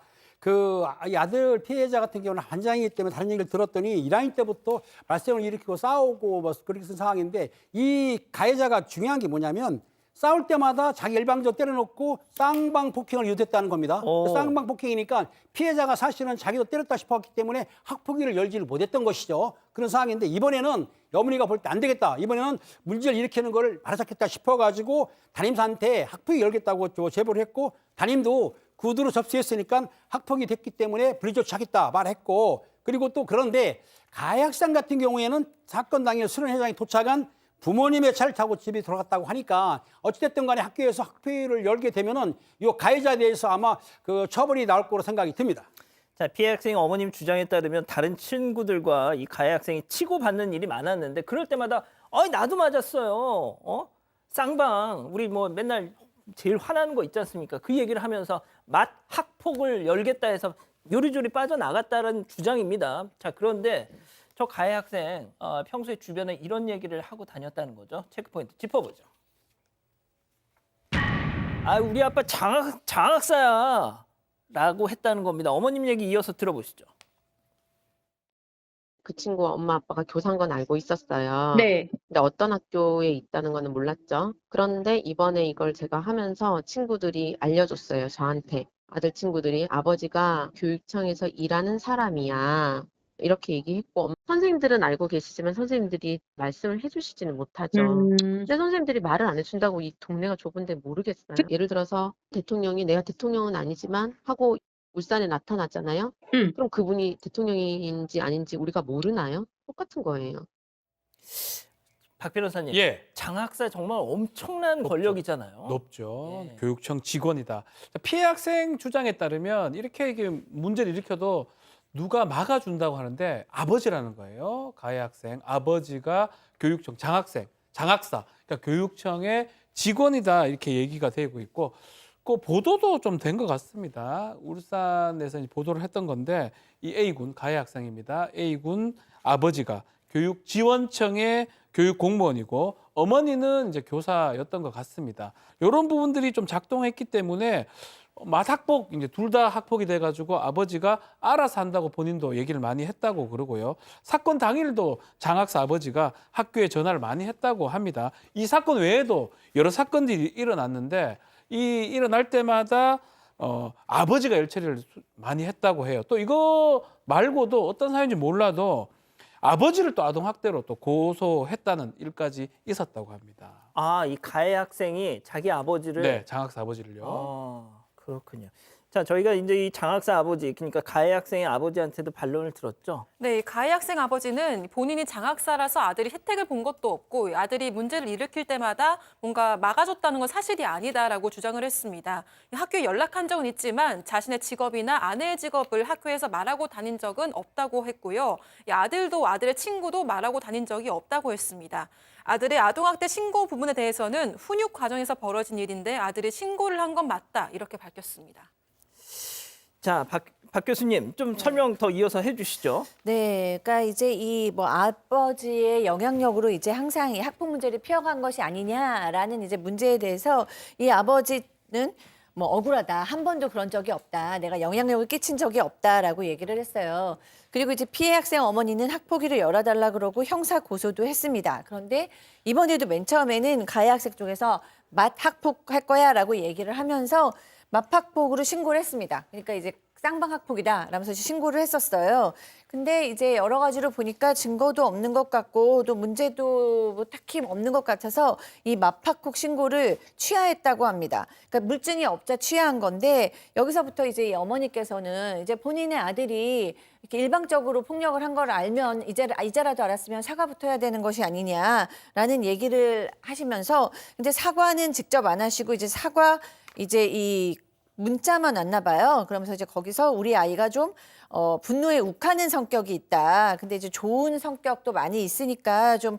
이 아들 피해자 같은 경우는 반장이기 때문에 다른 얘기를 들었더니 1학년 때부터 말썽을 일으키고 싸우고 뭐 그렇게 쓴 상황인데 이 가해자가 중요한 게 뭐냐면 싸울 때마다 자기 일방적으로 때려놓고 쌍방 폭행을 유도했다는 겁니다. 쌍방 폭행이니까 피해자가 사실은 자기도 때렸다 싶었기 때문에 학폭위를 열지를 못했던 것이죠. 그런 상황인데 이번에는 어머니가 볼 때 안 되겠다. 이번에는 문제를 일으키는 걸 바로잡겠다 싶어가지고 담임사한테 학폭위 열겠다고 제보를 했고 담임도 구두로 접수했으니까 학폭위 됐기 때문에 불리조치하겠다 말했고 그리고 또 그런데 가해 학생 같은 경우에는 사건 당일 수련회장에 도착한 부모님의 차를 타고 집에 들어갔다고 하니까 어찌됐든 간에 학교에서 학폭위를 열게 되면은 이 가해자에 대해서 아마 그 처벌이 나올 거로 생각이 듭니다. 자, 피해 학생 어머님 주장에 따르면 다른 친구들과 이 가해 학생이 치고받는 일이 많았는데 그럴 때마다 나도 맞았어요. 쌍방 우리 뭐 맨날 제일 화나는 거 있지 않습니까? 그 얘기를 하면서 학폭을 열겠다 해서 요리조리 빠져나갔다는 주장입니다. 자, 그런데 저 가해 학생 평소에 주변에 이런 얘기를 하고 다녔다는 거죠. 체크포인트 짚어보죠. 우리 아빠 장학사야 라고 했다는 겁니다. 어머님 얘기 이어서 들어보시죠. 그 친구 엄마 아빠가 교사인 건 알고 있었어요. 네. 근데 어떤 학교에 있다는 거는 몰랐죠. 그런데 이번에 이걸 제가 하면서 친구들이 알려줬어요, 저한테. 아들 친구들이 아버지가 교육청에서 일하는 사람이야. 이렇게 얘기했고, 선생님들은 알고 계시지만 선생님들이 말씀을 해주시지는 못하죠. 근데 선생님들이 말을 안 해준다고 이 동네가 좁은데 모르겠어요. 예를 들어서 대통령이 내가 대통령은 아니지만 하고 울산에 나타났잖아요. 그럼 그분이 대통령인지 아닌지 우리가 모르나요? 똑같은 거예요. 박 변호사님, 예. 장학사 정말 엄청난 높죠. 권력이잖아요. 높죠. 예. 교육청 직원이다. 피해 학생 주장에 따르면 이렇게 문제를 일으켜도 누가 막아준다고 하는데 아버지라는 거예요. 가해 학생. 아버지가 교육청 장학사, 그러니까 교육청의 직원이다 이렇게 얘기가 되고 있고 그 보도도 좀 된 것 같습니다. 울산에서 이제 보도를 했던 건데 이 A군 가해 학생입니다. A군 아버지가 교육지원청의 교육 공무원이고 어머니는 이제 교사였던 것 같습니다. 이런 부분들이 좀 작동했기 때문에 맏학폭 이제 둘 다 학폭이 돼가지고 아버지가 알아서 한다고 본인도 얘기를 많이 했다고 그러고요. 사건 당일도 장학사 아버지가 학교에 전화를 많이 했다고 합니다. 이 사건 외에도 여러 사건들이 일어났는데 이 일어날 때마다 아버지가 일처리를 많이 했다고 해요. 또 이거 말고도 어떤 사연인지 몰라도 아버지를 또 아동학대로 또 고소했다는 일까지 있었다고 합니다. 아, 이 가해 학생이 자기 아버지를 네, 장학사 아버지를요. 그렇군요. 자, 저희가 이제 이 장학사 아버지, 그러니까 가해 학생의 아버지한테도 반론을 들었죠. 네, 이 가해 학생 아버지는 본인이 장학사라서 아들이 혜택을 본 것도 없고 아들이 문제를 일으킬 때마다 뭔가 막아줬다는 건 사실이 아니다라고 주장을 했습니다. 학교에 연락한 적은 있지만 자신의 직업이나 아내의 직업을 학교에서 말하고 다닌 적은 없다고 했고요. 이 아들도 아들의 친구도 말하고 다닌 적이 없다고 했습니다. 아들의 아동학대 신고 부분에 대해서는 훈육 과정에서 벌어진 일인데 아들이 신고를 한 건 맞다 이렇게 밝혔습니다. 자, 박 교수님 좀 설명 더 이어서 해주시죠. 네, 그러니까 이제 이 뭐 아버지의 영향력으로 이제 항상 이 학폭 문제를 피워간 것이 아니냐라는 이제 문제에 대해서 이 아버지는 뭐 억울하다, 한 번도 그런 적이 없다, 내가 영향력을 끼친 적이 없다라고 얘기를 했어요. 그리고 이제 피해 학생 어머니는 학폭위를 열어달라 그러고 형사 고소도 했습니다. 그런데 이번에도 맨 처음에는 가해 학생 쪽에서 맞학폭할 거야라고 얘기를 하면서 맞학폭으로 신고를 했습니다. 그러니까 이제 쌍방학폭이다 라면서 신고를 했었어요. 근데 이제 여러 가지로 보니까 증거도 없는 것 같고 또 문제도 뭐 딱히 없는 것 같아서 이 맞학폭 신고를 취하했다고 합니다. 그러니까 물증이 없자 취하한 건데 여기서부터 이제 이 어머니께서는 이제 본인의 아들이 이렇게 일방적으로 폭력을 한 걸 알면 이제라도 알았으면 사과부터 해야 되는 것이 아니냐라는 얘기를 하시면서 근데 사과는 직접 안 하시고 이제 이 문자만 왔나 봐요. 그러면서 이제 거기서 우리 아이가 좀 분노에 욱하는 성격이 있다. 근데 이제 좋은 성격도 많이 있으니까 좀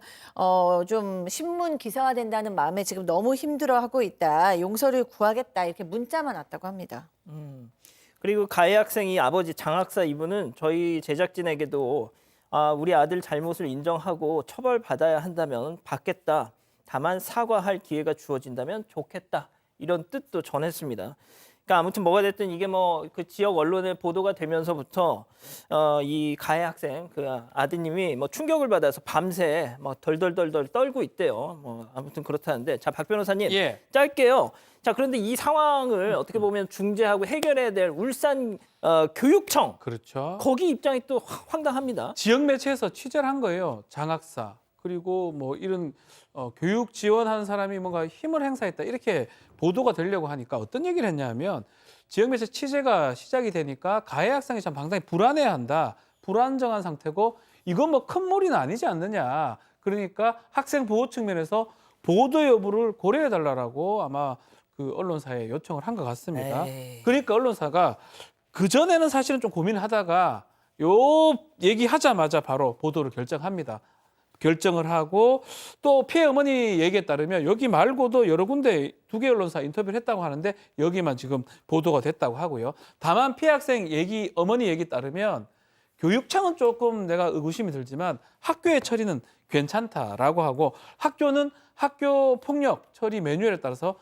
신문 기사화된다는 마음에 지금 너무 힘들어하고 있다. 용서를 구하겠다. 이렇게 문자만 왔다고 합니다. 그리고 가해 학생이 아버지 장학사 이분은 저희 제작진에게도 우리 아들 잘못을 인정하고 처벌받아야 한다면 받겠다. 다만 사과할 기회가 주어진다면 좋겠다. 이런 뜻도 전했습니다. 그러니까 아무튼 뭐가 됐든 이게 뭐 그 지역 언론에 보도가 되면서부터 이 가해 학생 그 아드님이 뭐 충격을 받아서 밤새 막 덜덜덜덜 떨고 있대요. 뭐 아무튼 그렇다는데 자, 박 변호사님 예. 짧게요. 자, 그런데 이 상황을 어떻게 보면 중재하고 해결해야 될 울산 교육청 그렇죠. 거기 입장이 또 황당합니다. 지역 매체에서 취재를 한 거예요. 장학사 그리고 뭐 이런 교육 지원하는 사람이 뭔가 힘을 행사했다 이렇게 보도가 되려고 하니까 어떤 얘기를 했냐면 지역 매체 취재가 시작이 되니까 가해 학생이 참 상당히 불안해한다. 불안정한 상태고 이건 뭐 큰 무리는 아니지 않느냐. 그러니까 학생 보호 측면에서 보도 여부를 고려해 달라고 아마 그 언론사에 요청을 한 것 같습니다. 에이. 그러니까 언론사가 그 전에는 사실은 좀 고민을 하다가 요 얘기하자마자 바로 보도를 결정합니다. 결정을 하고 또 피해 어머니 얘기에 따르면 여기 말고도 여러 군데 2개 언론사 인터뷰를 했다고 하는데 여기만 지금 보도가 됐다고 하고요. 다만 피해 학생 얘기, 어머니 얘기 따르면 교육청은 조금 내가 의구심이 들지만 학교의 처리는 괜찮다라고 하고 학교는 학교 폭력 처리 매뉴얼에 따라서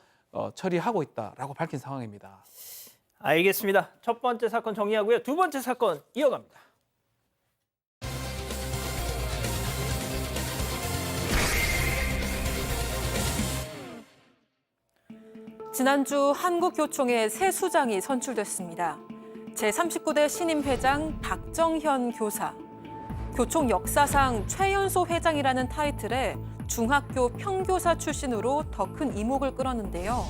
처리하고 있다라고 밝힌 상황입니다. 알겠습니다. 첫 번째 사건 정리하고요. 두 번째 사건 이어갑니다. 지난주 한국교총의 새 수장이 선출됐습니다. 제39대 신임 회장 박정현 교사. 교총 역사상 최연소 회장이라는 타이틀에 중학교 평교사 출신으로 더 큰 이목을 끌었는데요.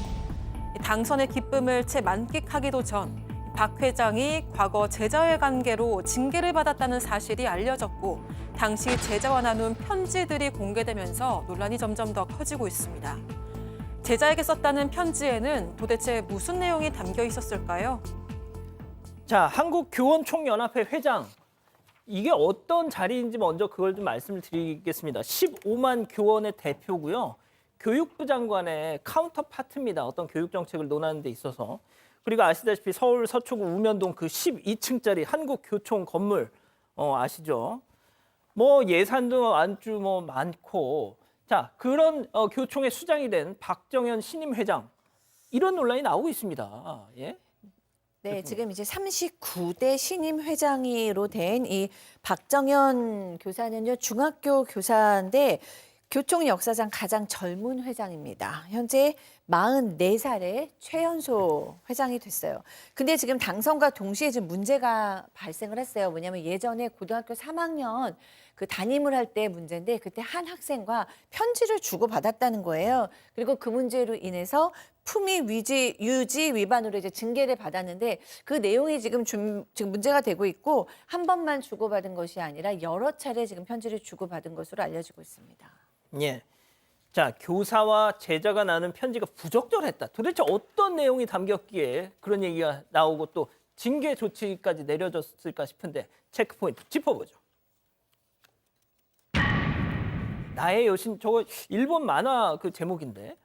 당선의 기쁨을 채 만끽하기도 전 박 회장이 과거 제자와의 관계로 징계를 받았다는 사실이 알려졌고 당시 제자와 나눈 편지들이 공개되면서 논란이 점점 더 커지고 있습니다. 제자에게 썼다는 편지에는 도대체 무슨 내용이 담겨 있었을까요? 자, 한국교원총연합회 회장. 이게 어떤 자리인지 먼저 그걸 좀 말씀을 드리겠습니다. 15만 교원의 대표고요. 교육부 장관의 카운터파트입니다. 어떤 교육 정책을 논하는 데 있어서. 그리고 아시다시피 서울 서초구 우면동 그 12층짜리 한국교총 건물 아시죠? 뭐 예산도 안주 뭐 많고. 자, 그런 교총의 수장이 된 박정현 신임 회장. 이런 논란이 나오고 있습니다. 예? 네, 지금 이제 39대 신임 회장으로 된 이 박정현 교사는요, 중학교 교사인데 교총 역사상 가장 젊은 회장입니다. 현재 44살의 최연소 회장이 됐어요. 근데 지금 당선과 동시에 지금 문제가 발생을 했어요. 뭐냐면 예전에 고등학교 3학년 그 담임을 할 때 문제인데 그때 한 학생과 편지를 주고받았다는 거예요. 그리고 그 문제로 인해서 품위 유지 위반으로 이제 징계를 받았는데 그 내용이 지금 문제가 되고 있고 한 번만 주고받은 것이 아니라 여러 차례 지금 편지를 주고받은 것으로 알려지고 있습니다. 예. 자, 교사와 제자가 나눈 편지가 부적절했다. 도대체 어떤 내용이 담겼기에 그런 얘기가 나오고 또 징계 조치까지 내려졌을까 싶은데 체크 포인트 짚어보죠. 나의 여신, 저거 일본 만화 그 제목인데.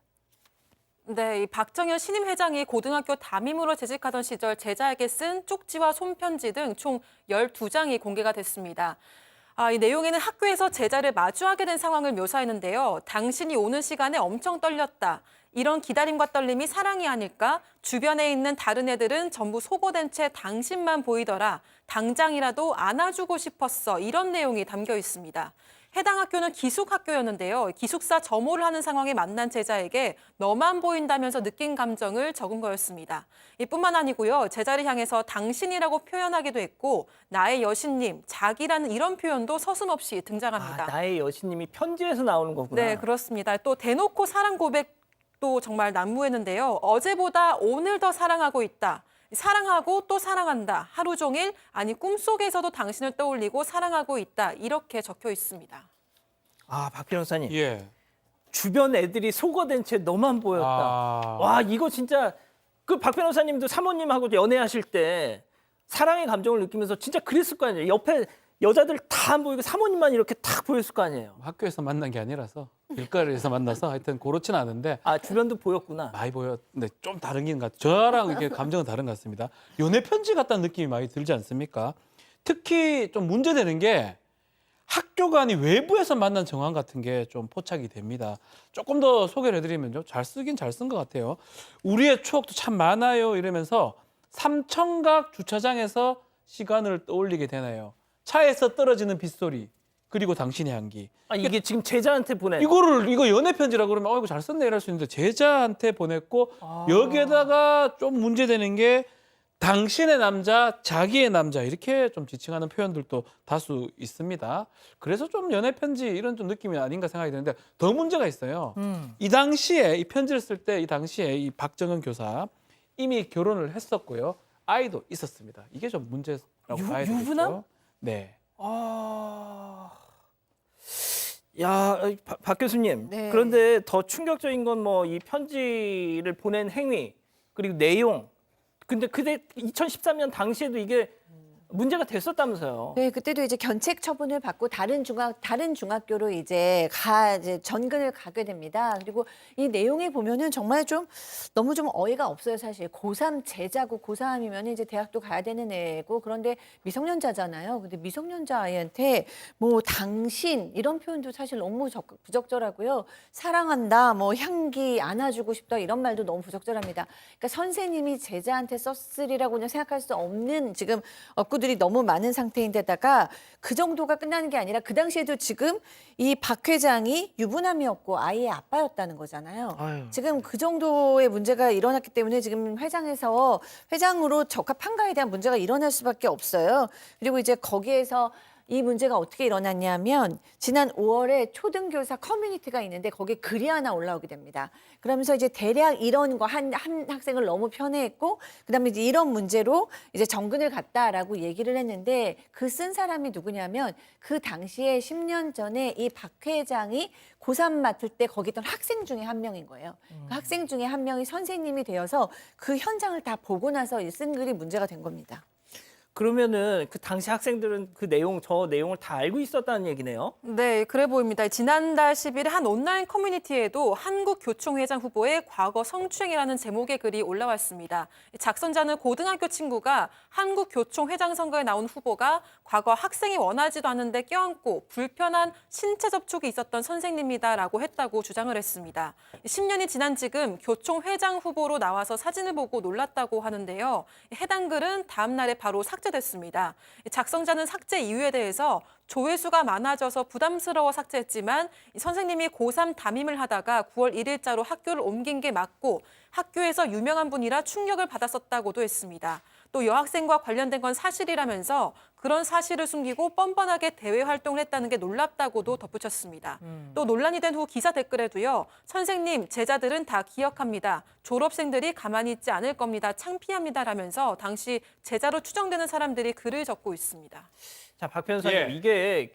네, 이 박정현 신임 회장이 고등학교 담임으로 재직하던 시절 제자에게 쓴 쪽지와 손편지 등 총 12장이 공개가 됐습니다. 이 내용에는 학교에서 제자를 마주하게 된 상황을 묘사했는데요. 당신이 오는 시간에 엄청 떨렸다. 이런 기다림과 떨림이 사랑이 아닐까? 주변에 있는 다른 애들은 전부 소거된 채 당신만 보이더라. 당장이라도 안아주고 싶었어. 이런 내용이 담겨 있습니다. 해당 학교는 기숙학교였는데요. 기숙사 점호를 하는 상황에 만난 제자에게 너만 보인다면서 느낀 감정을 적은 거였습니다. 이뿐만 아니고요. 제자를 향해서 당신이라고 표현하기도 했고 나의 여신님, 자기라는 이런 표현도 서슴없이 등장합니다. 나의 여신님이 편지에서 나오는 거구나. 네, 그렇습니다. 또 대놓고 사랑 고백도 정말 난무했는데요. 어제보다 오늘 더 사랑하고 있다. 사랑하고 또 사랑한다. 하루 종일 아니 꿈속에서도 당신을 떠올리고 사랑하고 있다. 이렇게 적혀 있습니다. 박 변호사님. 예. 주변 애들이 속어된 채 너만 보였다. 와, 이거 진짜 그 박 변호사님도 사모님하고 연애하실 때 사랑의 감정을 느끼면서 진짜 그랬을 거 아니에요. 옆에 여자들 다 안 보이고 사모님만 이렇게 탁 보였을 거 아니에요. 학교에서 만난 게 아니라서 길거리에서 만나서 하여튼 그렇진 않은데 주변도 보였구나. 많이 보였는데 좀 다른 긴 것 같아요. 저랑 이렇게 감정은 다른 것 같습니다. 연애 편지 같다는 느낌이 많이 들지 않습니까? 특히 좀 문제되는 게 학교가 아닌 외부에서 만난 정황 같은 게 좀 포착이 됩니다. 조금 더 소개를 해드리면요. 잘 쓰긴 잘 쓴 것 같아요. 우리의 추억도 참 많아요 이러면서 삼청각 주차장에서 시간을 떠올리게 되나요. 차에서 떨어지는 빗소리 그리고 당신의 향기. 이게 지금 제자한테 보낸. 이거 연애 편지라 그러면 이거 잘 썼네 이럴 수 있는데 제자한테 보냈고 여기에다가 좀 문제되는 게 당신의 남자, 자기의 남자 이렇게 좀 지칭하는 표현들도 다수 있습니다. 그래서 좀 연애 편지 이런 좀 느낌이 아닌가 생각이 드는데 더 문제가 있어요. 이 당시에 이 편지를 쓸 때 이 당시에 이 박정현 교사 이미 결혼을 했었고요. 아이도 있었습니다. 이게 좀 문제라고 봐야 되겠죠. 유부남? 네. 박 교수님. 네. 그런데 더 충격적인 건 뭐 이 편지를 보낸 행위 그리고 내용. 근데 그때 2013년 당시에도 이게 문제가 됐었다면서요. 네, 그때도 이제 견책 처분을 받고 다른 중학교로 이제 전근을 가게 됩니다. 그리고 이 내용에 보면은 정말 너무 어이가 없어요, 사실. 고3 제자고 고3이면 이제 대학도 가야 되는 애고 그런데 미성년자잖아요. 근데 미성년자 아이한테 뭐 당신 이런 표현도 사실 너무 부적절하고요. 사랑한다, 뭐 향기 안아주고 싶다 이런 말도 너무 부적절합니다. 그러니까 선생님이 제자한테 썼으리라고는 생각할 수 없는 지금 식구들이 너무 많은 상태인데다가 그 정도가 끝나는 게 아니라 그 당시에도 지금 이 박 회장이 유부남이었고 아이의 아빠였다는 거잖아요. 지금 그 정도의 문제가 일어났기 때문에 지금 회장에서 회장으로 적합한가에 대한 문제가 일어날 수밖에 없어요. 그리고 이제 거기에서 이 문제가 어떻게 일어났냐면 지난 5월에 초등교사 커뮤니티가 있는데 거기에 글이 하나 올라오게 됩니다. 그러면서 이제 대략 이런 거 한 학생을 너무 편애했고 그다음에 이제 이런 문제로 이제 정근을 갔다라고 얘기를 했는데 그 쓴 사람이 누구냐면 그 당시에 10년 전에 이 박 회장이 고3 맡을 때 거기 있던 학생 중에 한 명인 거예요. 그 학생 중에 한 명이 선생님이 되어서 그 현장을 다 보고 나서 쓴 글이 문제가 된 겁니다. 그러면은 그 당시 학생들은 그 내용, 저 내용을 다 알고 있었다는 얘기네요. 네, 그래 보입니다. 지난달 10일 한 온라인 커뮤니티에도 한국교총회장 후보의 과거 성추행이라는 제목의 글이 올라왔습니다. 작성자는 고등학교 친구가 한국교총회장 선거에 나온 후보가 과거 학생이 원하지도 않은데 껴안고 불편한 신체 접촉이 있었던 선생님이다라고 했다고 주장을 했습니다. 10년이 지난 지금 교총회장 후보로 나와서 사진을 보고 놀랐다고 하는데요. 해당 글은 다음 날에 바로 삭제됐습니다. 작성자는 삭제 이유에 대해서 조회수가 많아져서 부담스러워 삭제했지만 선생님이 고3 담임을 하다가 9월 1일자로 학교를 옮긴 게 맞고 학교에서 유명한 분이라 충격을 받았었다고도 했습니다. 또 여학생과 관련된 건 사실이라면서 그런 사실을 숨기고 뻔뻔하게 대외 활동을 했다는 게 놀랍다고도 덧붙였습니다. 또 논란이 된 후 기사 댓글에도요. 선생님, 제자들은 다 기억합니다. 졸업생들이 가만히 있지 않을 겁니다. 창피합니다라면서 당시 제자로 추정되는 사람들이 글을 적고 있습니다. 자, 박 변호사님, 예. 이게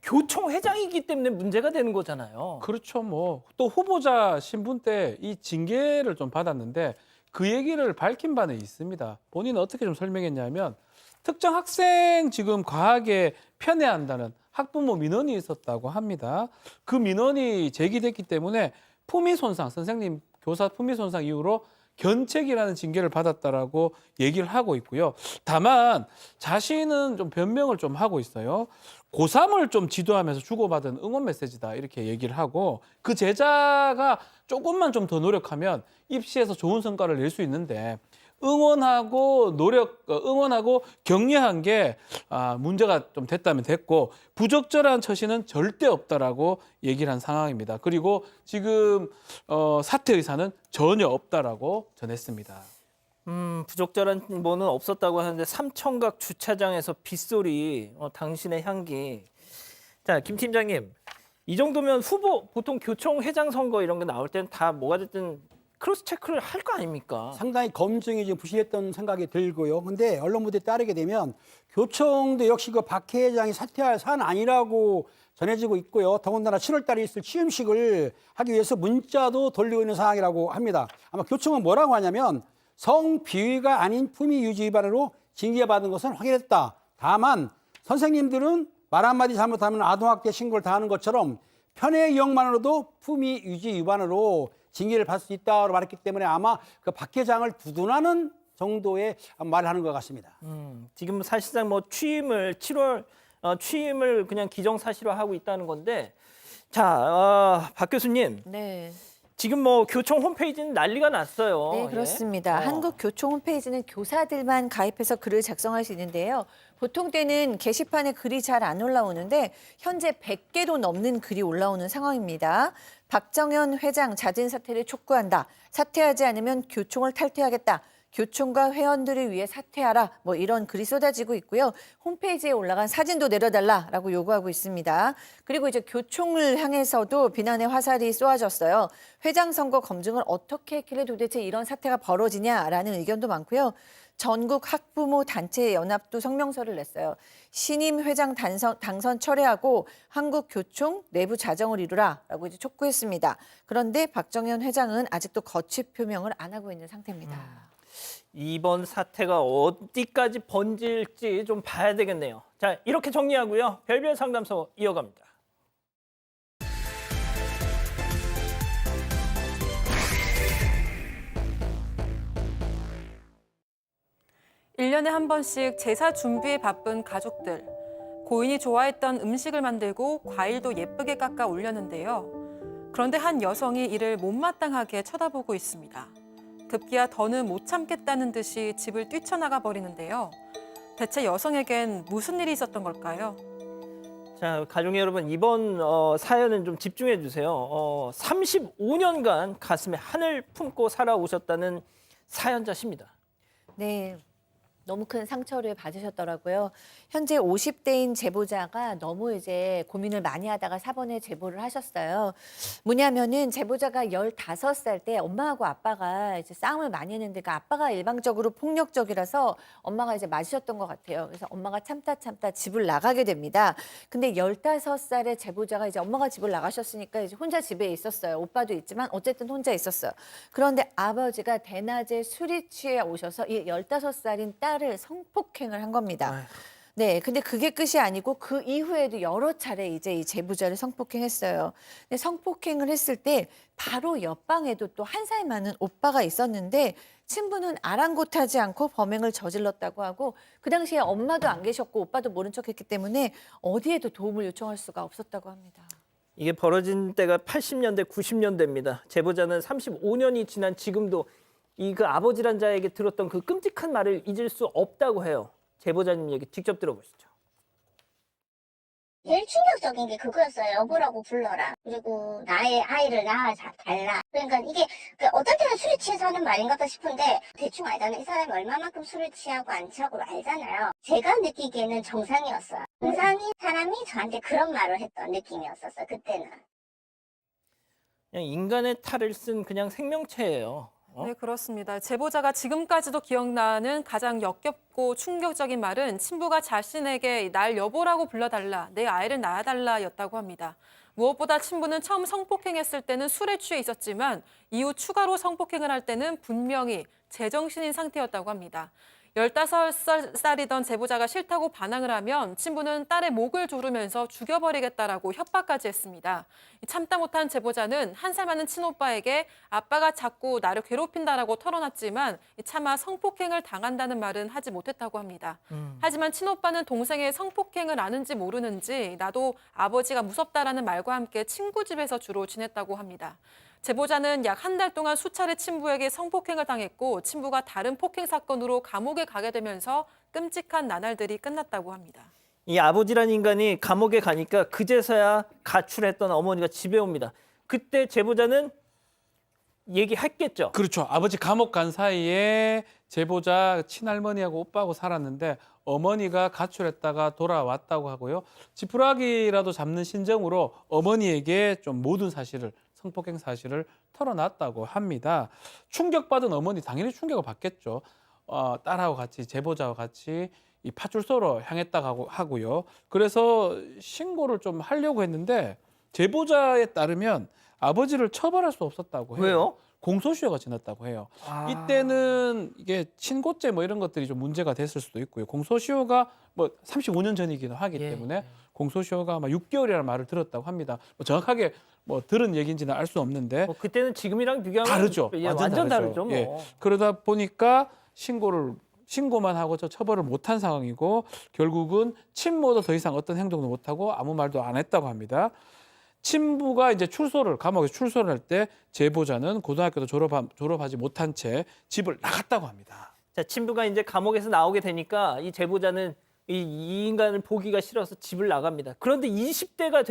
교총 회장이기 때문에 문제가 되는 거잖아요. 그렇죠. 뭐 또 후보자 신분 때 이 징계를 좀 받았는데 그 얘기를 밝힌 바는 있습니다. 본인은 어떻게 좀 설명했냐면 특정 학생 지금 과하게 편애한다는 학부모 민원이 있었다고 합니다. 그 민원이 제기됐기 때문에 품위 손상, 선생님 교사 품위 손상 이후로 견책이라는 징계를 받았다라고 얘기를 하고 있고요. 다만 자신은 좀 변명을 좀 하고 있어요. 고3을 좀 지도하면서 주고받은 응원 메시지다 이렇게 얘기를 하고 그 제자가 조금만 좀 더 노력하면 입시에서 좋은 성과를 낼 수 있는데 응원하고 격려한 게 문제가 좀 됐다면 됐고 부적절한 처신은 절대 없다라고 얘기를 한 상황입니다. 그리고 지금 사퇴 의사는 전혀 없다라고 전했습니다. 부적절한 뭐는 없었다고 하는데 삼청각 주차장에서 빗소리, 당신의 향기. 자, 김 팀장님, 이 정도면 후보 보통 교총 회장 선거 이런 거 나올 때는 다 뭐가 됐든 크로스 체크를 할 거 아닙니까? 상당히 검증이 좀 부실했던 생각이 들고요. 근데 언론 보도에 따르게 되면 교총도 역시 그 박 회장이 사퇴할 사안 아니라고 전해지고 있고요. 더군다나 7월 달에 있을 취임식을 하기 위해서 문자도 돌리고 있는 상황이라고 합니다. 아마 교총은 뭐라고 하냐면 성비위가 아닌 품위 유지 위반으로 징계받은 것은 확인했다. 다만 선생님들은 말 한마디 잘못하면 아동학대 신고를 다 하는 것처럼 편애 기억만으로도 품위 유지 위반으로 징계를 받을 수 있다고 말했기 때문에 아마 그 박 회장을 두둔하는 정도의 말을 하는 것 같습니다. 지금 사실상 뭐 취임을 취임을 그냥 기정사실화하고 있다는 건데, 자, 박 교수님, 네. 지금 뭐 교총 홈페이지는 난리가 났어요. 네, 그렇습니다. 예. 한국교총 홈페이지는 교사들만 가입해서 글을 작성할 수 있는데요. 보통 때는 게시판에 글이 잘 안 올라오는데 현재 100개도 넘는 글이 올라오는 상황입니다. 박정현 회장 자진 사퇴를 촉구한다. 사퇴하지 않으면 교총을 탈퇴하겠다. 교총과 회원들을 위해 사퇴하라. 뭐 이런 글이 쏟아지고 있고요. 홈페이지에 올라간 사진도 내려달라라고 요구하고 있습니다. 그리고 이제 교총을 향해서도 비난의 화살이 쏘아졌어요. 회장 선거 검증을 어떻게 했길래 도대체 이런 사태가 벌어지냐라는 의견도 많고요. 전국 학부모 단체 연합도 성명서를 냈어요. 신임 회장 당선 철회하고 한국교총 내부 자정을 이루라라고 이제 촉구했습니다. 그런데 박정현 회장은 아직도 거취 표명을 안 하고 있는 상태입니다. 이번 사태가 어디까지 번질지 좀 봐야 되겠네요. 자, 이렇게 정리하고요. 별별 상담소 이어갑니다. 일 년에 한 번씩 제사 준비에 바쁜 가족들. 고인이 좋아했던 음식을 만들고 과일도 예쁘게 깎아 올렸는데요. 그런데 한 여성이 이를 못마땅하게 쳐다보고 있습니다. 급기야 더는 못 참겠다는 듯이 집을 뛰쳐나가 버리는데요. 대체 여성에겐 무슨 일이 있었던 걸까요? 자, 가족 여러분, 이번 사연은 좀 집중해 주세요. 35년간 가슴에 한을 품고 살아오셨다는 사연자십니다. 네. 너무 큰 상처를 받으셨더라고요. 현재 50대인 제보자가 너무 이제 고민을 많이 하다가 사번에 제보를 하셨어요. 뭐냐면은 제보자가 15살 때 엄마하고 아빠가 이제 싸움을 많이 했는데 그 아빠가 일방적으로 폭력적이라서 엄마가 이제 맞으셨던 것 같아요. 그래서 엄마가 참다 집을 나가게 됩니다. 근데 15살의 제보자가 이제 엄마가 집을 나가셨으니까 이제 혼자 집에 있었어요. 오빠도 있지만 어쨌든 혼자 있었어요. 그런데 아버지가 대낮에 술이 취해 오셔서 이 15살인 딸을 성폭행을 한 겁니다. 네, 근데 그게 끝이 아니고 그 이후에도 여러 차례 이제 이 제보자를 성폭행했어요. 근데 성폭행을 했을 때 바로 옆방에도 또 한 살 많은 오빠가 있었는데 친부는 아랑곳하지 않고 범행을 저질렀다고 하고 그 당시에 엄마도 안 계셨고 오빠도 모른 척했기 때문에 어디에도 도움을 요청할 수가 없었다고 합니다. 이게 벌어진 때가 80년대, 90년대입니다. 제보자는 35년이 지난 지금도 이 그 아버지란 자에게 들었던 그 끔찍한 말을 잊을 수 없다고 해요. 제보자님 얘기 직접 들어보시죠. 제일 충격적인 게 그거였어요. 여보라고 불러라. 그리고 나의 아이를 낳아달라. 그러니까 이게 어떨 때는 술에 취해서 하는 말인가 싶은데 대충 알잖아요. 이 사람이 얼마만큼 술을 취하고 안 취하고 알잖아요. 제가 느끼기에는 정상이었어요. 정상인 사람이 저한테 그런 말을 했던 느낌이었었어요. 그때는. 그냥 인간의 탈을 쓴 그냥 생명체예요. 네, 그렇습니다. 제보자가 지금까지도 기억나는 가장 역겹고 충격적인 말은 친부가 자신에게 날 여보라고 불러달라, 내 아이를 낳아달라였다고 합니다. 무엇보다 친부는 처음 성폭행했을 때는 술에 취해 있었지만 이후 추가로 성폭행을 할 때는 분명히 제정신인 상태였다고 합니다. 15살이던 제보자가 싫다고 반항을 하면 친부는 딸의 목을 조르면서 죽여버리겠다라고 협박까지 했습니다. 참다 못한 제보자는 한 살 많은 친오빠에게 아빠가 자꾸 나를 괴롭힌다라고 털어놨지만 차마 성폭행을 당한다는 말은 하지 못했다고 합니다. 하지만 친오빠는 동생의 성폭행을 아는지 모르는지 나도 아버지가 무섭다라는 말과 함께 친구 집에서 주로 지냈다고 합니다. 제보자는 약 한 달 동안 수차례 친부에게 성폭행을 당했고 친부가 다른 폭행 사건으로 감옥에 가게 되면서 끔찍한 나날들이 끝났다고 합니다. 이 아버지란 인간이 감옥에 가니까 그제서야 가출했던 어머니가 집에 옵니다. 그때 제보자는 얘기했겠죠. 그렇죠. 아버지 감옥 간 사이에 제보자 친할머니하고 오빠하고 살았는데 어머니가 가출했다가 돌아왔다고 하고요. 지푸라기라도 잡는 심정으로 어머니에게 좀 모든 사실을 성폭행 사실을 털어놨다고 합니다. 충격받은 어머니 당연히 충격을 받겠죠. 딸하고 같이 제보자와 같이 이 파출소로 향했다고 하고요. 그래서 신고를 좀 하려고 했는데 제보자에 따르면 아버지를 처벌할 수 없었다고 해요. 왜요? 공소시효가 지났다고 해요. 이때는 이게 친고죄 뭐 이런 것들이 좀 문제가 됐을 수도 있고요. 공소시효가 뭐 35년 전이기도 하기 때문에 공소시효가 아마 6개월이라는 말을 들었다고 합니다. 뭐 정확하게 뭐 들은 얘기인지는 알 수 없는데 그때는 지금이랑 비교하면 다르죠. 완전 다르죠. 뭐. 예. 그러다 보니까 신고만 하고 저 처벌을 못한 상황이고 결국은 친모도 더 이상 어떤 행동도 못하고 아무 말도 안 했다고 합니다. 친부가 이제 감옥에 출소를 할 때 제보자는 고등학교도 졸업하지 못한 채 집을 나갔다고 합니다. 자, 친부가 이제 감옥에서 나오게 되니까 이 제보자는 이 인간을 보기가 싫어서 집을 나갑니다. 그런데 20대가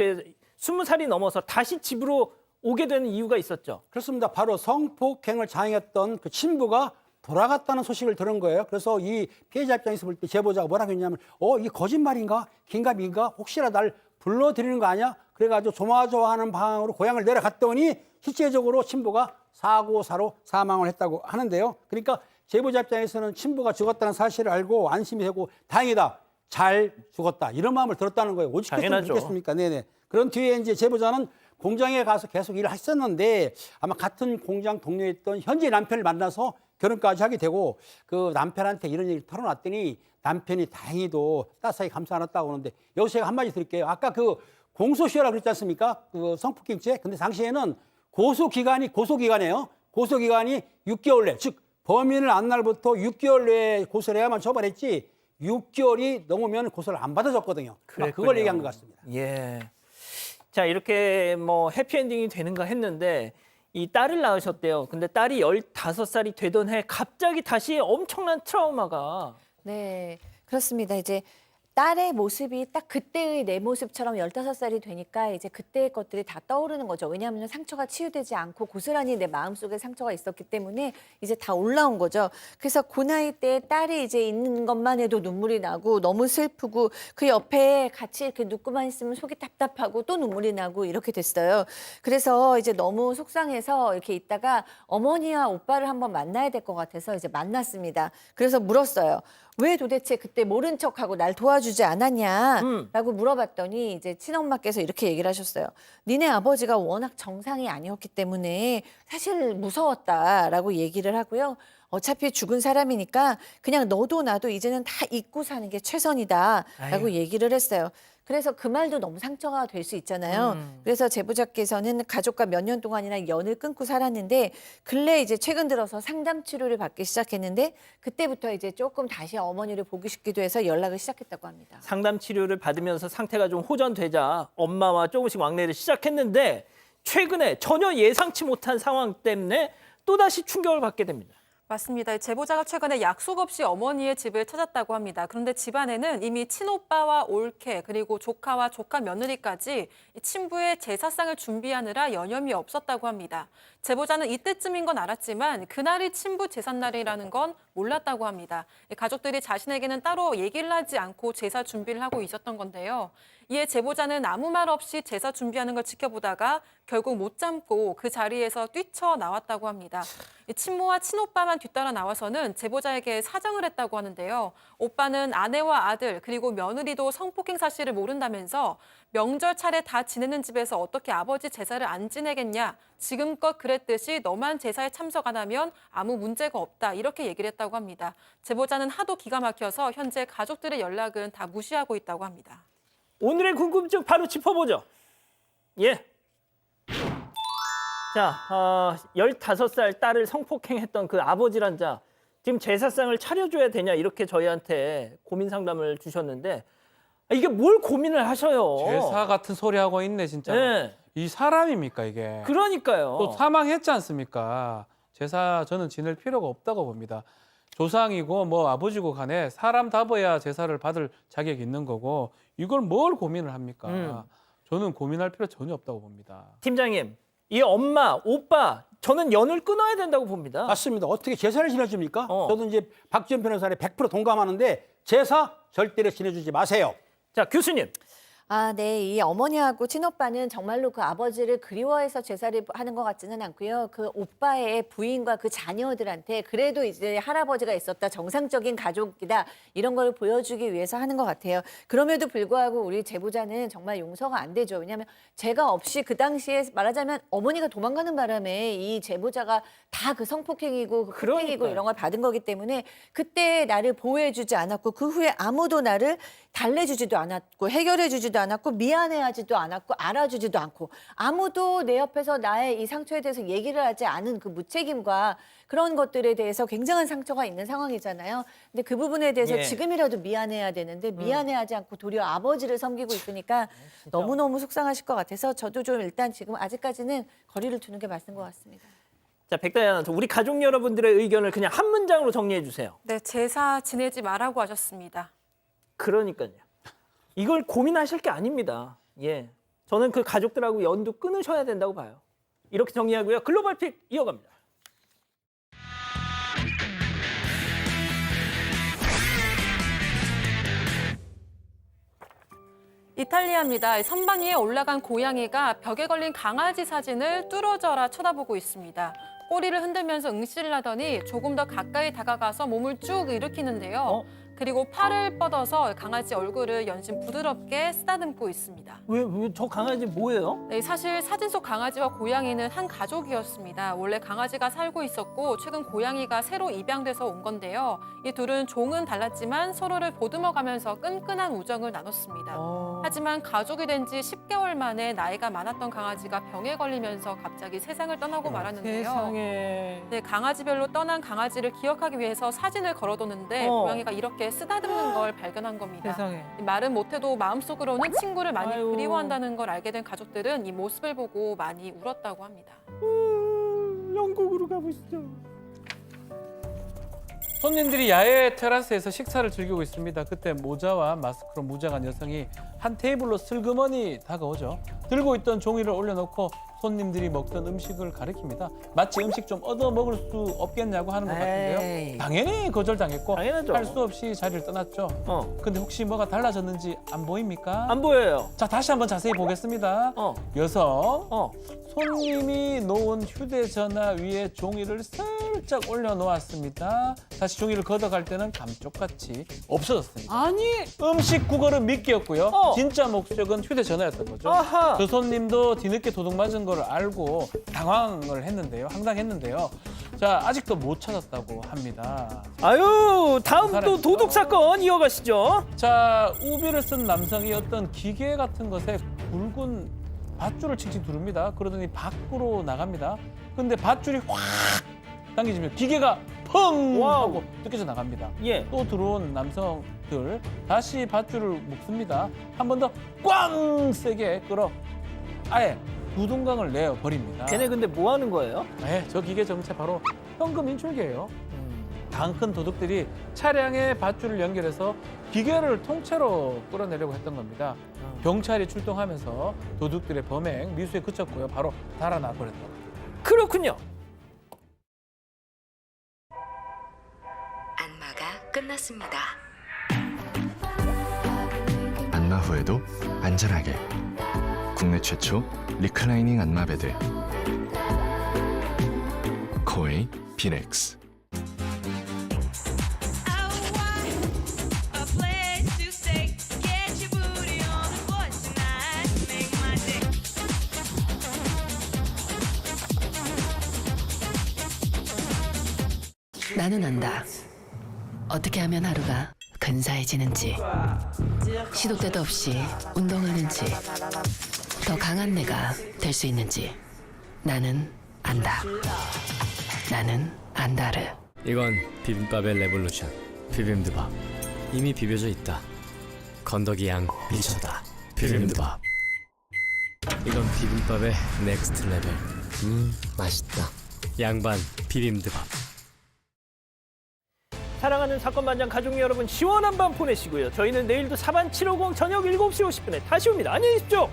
20살이 넘어서 다시 집으로 오게 되는 이유가 있었죠. 그렇습니다. 바로 성폭행을 자행했던 그 친부가 돌아갔다는 소식을 들은 거예요. 그래서 이 피해자 입장에서 볼 때 제보자가 뭐라고 했냐면 이게 거짓말인가 긴가민가 혹시나 날 불러들이는 거 아니야? 그래가지고 조마조마하는 방향으로 고향을 내려갔더니 실제적으로 친부가 사고사로 사망을 했다고 하는데요. 그러니까 제보자 입장에서는 친부가 죽었다는 사실을 알고 안심이 되고 다행이다. 잘 죽었다. 이런 마음을 들었다는 거예요. 오죽 그랬겠습니까? 네네. 그런 뒤에 이제 제보자는 공장에 가서 계속 일을 했었는데 아마 같은 공장 동료였던 현재 남편을 만나서 결혼까지 하게 되고 그 남편한테 이런 얘기를 털어놨더니 남편이 다행히도 따스하게 감싸 안았다고 하는데 여기서 제가 한마디 드릴게요. 아까 그 공소시효라고 그랬지 않습니까? 그 성폭행죄. 근데 당시에는 고소기간이에요. 고소기간이 6개월 내. 즉 범인을 안 날부터 6개월 내에 고소를 해야만 처벌했지 6개월이 넘으면 고소를 안 받아줬거든요. 그걸 얘기한 것 같습니다. 예. 자, 이렇게 뭐 해피엔딩이 되는가 했는데 이 딸을 낳으셨대요. 근데 딸이 15살이 되던 해 갑자기 다시 엄청난 트라우마가. 네, 그렇습니다. 이제 딸의 모습이 딱 그때의 내 모습처럼 15살이 되니까 이제 그때의 것들이 다 떠오르는 거죠. 왜냐하면 상처가 치유되지 않고 고스란히 내 마음속에 상처가 있었기 때문에 이제 다 올라온 거죠. 그래서 그 나이 때 딸이 이제 있는 것만 해도 눈물이 나고 너무 슬프고 그 옆에 같이 이렇게 눕고만 있으면 속이 답답하고 또 눈물이 나고 이렇게 됐어요. 그래서 이제 너무 속상해서 이렇게 있다가 어머니와 오빠를 한번 만나야 될 것 같아서 이제 만났습니다. 그래서 물었어요. 왜 도대체 그때 모른 척하고 날 도와주지 않았냐라고 물어봤더니 이제 친엄마께서 이렇게 얘기를 하셨어요. 니네 아버지가 워낙 정상이 아니었기 때문에 사실 무서웠다라고 얘기를 하고요. 어차피 죽은 사람이니까 그냥 너도 나도 이제는 다 잊고 사는 게 최선이다라고 얘기를 했어요. 그래서 그 말도 너무 상처가 될 수 있잖아요. 그래서 제보자께서는 가족과 몇 년 동안이나 연을 끊고 살았는데 근래 이제 최근 들어서 상담 치료를 받기 시작했는데 그때부터 이제 조금 다시 어머니를 보고 싶기도 해서 연락을 시작했다고 합니다. 상담 치료를 받으면서 상태가 좀 호전되자 엄마와 조금씩 왕래를 시작했는데 최근에 전혀 예상치 못한 상황 때문에 또다시 충격을 받게 됩니다. 맞습니다. 제보자가 최근에 약속 없이 어머니의 집을 찾았다고 합니다. 그런데 집안에는 이미 친오빠와 올케 그리고 조카와 조카 며느리까지 친부의 제사상을 준비하느라 여념이 없었다고 합니다. 제보자는 이때쯤인 건 알았지만 그날이 친부 제삿날이라는 건 몰랐다고 합니다. 가족들이 자신에게는 따로 얘기를 하지 않고 제사 준비를 하고 있었던 건데요. 이에 제보자는 아무 말 없이 제사 준비하는 걸 지켜보다가 결국 못 참고 그 자리에서 뛰쳐나왔다고 합니다. 친모와 친오빠만 뒤따라 나와서는 제보자에게 사정을 했다고 하는데요. 오빠는 아내와 아들 그리고 며느리도 성폭행 사실을 모른다면서 명절 차례 다 지내는 집에서 어떻게 아버지 제사를 안 지내겠냐. 지금껏 그랬듯이 너만 제사에 참석 안 하면 아무 문제가 없다. 이렇게 얘기를 했다고 합니다. 제보자는 하도 기가 막혀서 현재 가족들의 연락은 다 무시하고 있다고 합니다. 오늘의 궁금증 바로 짚어보죠. 예. 자, 15살 딸을 성폭행했던 그 아버지란 자, 지금 제사상을 차려줘야 되냐 이렇게 저희한테 고민 상담을 주셨는데 이게 뭘 고민을 하셔요. 제사 같은 소리 하고 있네 진짜. 네. 이 사람입니까 이게? 그러니까요. 또 사망했지 않습니까? 제사 저는 지낼 필요가 없다고 봅니다. 조상이고 뭐 아버지고 간에 사람답어야 제사를 받을 자격이 있는 거고 이걸 뭘 고민을 합니까? 저는 고민할 필요 전혀 없다고 봅니다. 팀장님, 이 엄마, 오빠 저는 연을 끊어야 된다고 봅니다. 맞습니다. 어떻게 제사를 지내줍니까? 어. 저도 이제 박지원 변호사에 100% 동감하는데 제사 절대로 지내주지 마세요. 자, 교수님. 아, 네. 이 어머니하고 친오빠는 정말로 그 아버지를 그리워해서 제사를 하는 것 같지는 않고요. 그 오빠의 부인과 그 자녀들한테 그래도 이제 할아버지가 있었다, 정상적인 가족이다, 이런 걸 보여주기 위해서 하는 것 같아요. 그럼에도 불구하고 우리 제보자는 정말 용서가 안 되죠. 왜냐하면 죄가 없이 그 당시에 말하자면 어머니가 도망가는 바람에 이 제보자가 다 그 성폭행이고 그 폭행이고 그러니까요. 이런 걸 받은 거기 때문에 그때 나를 보호해주지 않았고 그 후에 아무도 나를 달래주지도 않았고 해결해주지도 않았고 미안해하지도 않았고 알아주지도 않고 아무도 내 옆에서 나의 이 상처에 대해서 얘기를 하지 않은 그 무책임과 그런 것들에 대해서 굉장한 상처가 있는 상황이잖아요. 근데 그 부분에 대해서 예. 지금이라도 미안해야 되는데 미안해하지 않고 도리어 아버지를 섬기고 있으니까 너무너무 속상하실 것 같아서 저도 좀 일단 지금 아직까지는 거리를 두는 게 맞는 것 같습니다. 자, 백다희 아나운서, 우리 가족 여러분들의 의견을 그냥 한 문장으로 정리해 주세요. 네, 제사 지내지 말라고 하셨습니다. 그러니까요. 이걸 고민하실 게 아닙니다. 예, 저는 그 가족들하고 연도 끊으셔야 된다고 봐요. 이렇게 정리하고요. 글로벌 픽 이어갑니다. 이탈리아입니다. 선반 위에 올라간 고양이가 벽에 걸린 강아지 사진을 뚫어져라 쳐다보고 있습니다. 꼬리를 흔들면서 응시를 하더니 조금 더 가까이 다가가서 몸을 쭉 일으키는데요. 그리고 팔을 뻗어서 강아지 얼굴을 연신 부드럽게 쓰다듬고 있습니다. 왜 저 강아지 뭐예요? 네, 사실 사진 속 강아지와 고양이는 한 가족이었습니다. 원래 강아지가 살고 있었고 최근 고양이가 새로 입양돼서 온 건데요. 이 둘은 종은 달랐지만 서로를 보듬어가면서 끈끈한 우정을 나눴습니다. 하지만 가족이 된 지 10개월 만에 나이가 많았던 강아지가 병에 걸리면서 갑자기 세상을 떠나고 말았는데요. 세상에. 네, 강아지별로 떠난 강아지를 기억하기 위해서 사진을 걸어뒀는데 고양이가 이렇게 쓰다듬는 걸 발견한 겁니다. 세상에. 말은 못해도 마음속으로는 친구를 많이 아유. 그리워한다는 걸 알게 된 가족들은 이 모습을 보고 많이 울었다고 합니다. 영국으로 가보시죠. 손님들이 야외 테라스에서 식사를 즐기고 있습니다. 그때 모자와 마스크로 무장한 여성이 한 테이블로 슬그머니 다가오죠. 들고 있던 종이를 올려놓고 손님들이 먹던 음식을 가리킵니다. 마치 음식 좀 얻어 먹을 수 없겠냐고 하는 것 같은데요. 에이. 당연히 거절당했고 당연하죠. 할 수 없이 자리를 떠났죠. 근데 혹시 뭐가 달라졌는지 안 보입니까? 안 보여요. 자, 다시 한번 자세히 보겠습니다. 여성, 손님이 놓은 휴대전화 위에 종이를 살짝 올려놓았습니다. 다시 종이를 걷어갈 때는 감쪽같이 없어졌습니다. 아니. 음식 구걸은 미끼였고요. 진짜 목적은 휴대전화였던 거죠. 아하. 그 손님도 뒤늦게 도둑 맞은 걸 알고 당황을 했는데요. 황당했는데요. 자, 아직도 못 찾았다고 합니다. 아유, 다음 또 살아있죠? 도둑 사건 이어가시죠. 자, 우비를 쓴 남성이 어떤 기계 같은 것에 굵은 밧줄을 칭칭 두릅니다. 그러더니 밖으로 나갑니다. 근데 밧줄이 확 당겨지면 기계가 펑 하고 뜯겨져 나갑니다. 예. 또 들어온 남성들 다시 밧줄을 묶습니다. 한 번 더 꽝 세게 끌어 아예 부동강을 내어 버립니다. 걔네 근데 뭐 하는 거예요? 저 기계 정체 바로 현금 인출기예요. 당 큰 도둑들이 차량에 밧줄을 연결해서 기계를 통째로 끌어내려고 했던 겁니다. 경찰이 출동하면서 도둑들의 범행 미수에 그쳤고요. 바로 달아나 버렸던 겁니다. 그렇군요. 안마가 끝났습니다. 안마 후에도 안전하게 국내 최초 리클라이닝 안마 베드 코웨이 비넥스. 나는 안다. 어떻게 하면 하루가 근사해지는지, 시도 때도 없이 운동하는지, 더 강한 내가 될 수 있는지 나는 안다. 나는 안다르. 이건 비빔밥의 레볼루션. 비빔드밥. 이미 비벼져 있다. 건더기 양 미쳤다. 비빔드밥. 이건 비빔밥의 넥스트 레벨. 맛있다. 양반 비빔드밥. 사랑하는 사건반장 가족 여러분, 시원한 밤 보내시고요. 저희는 내일도 사반 750 저녁 7시 50분에 다시 옵니다. 안녕히 계십시오.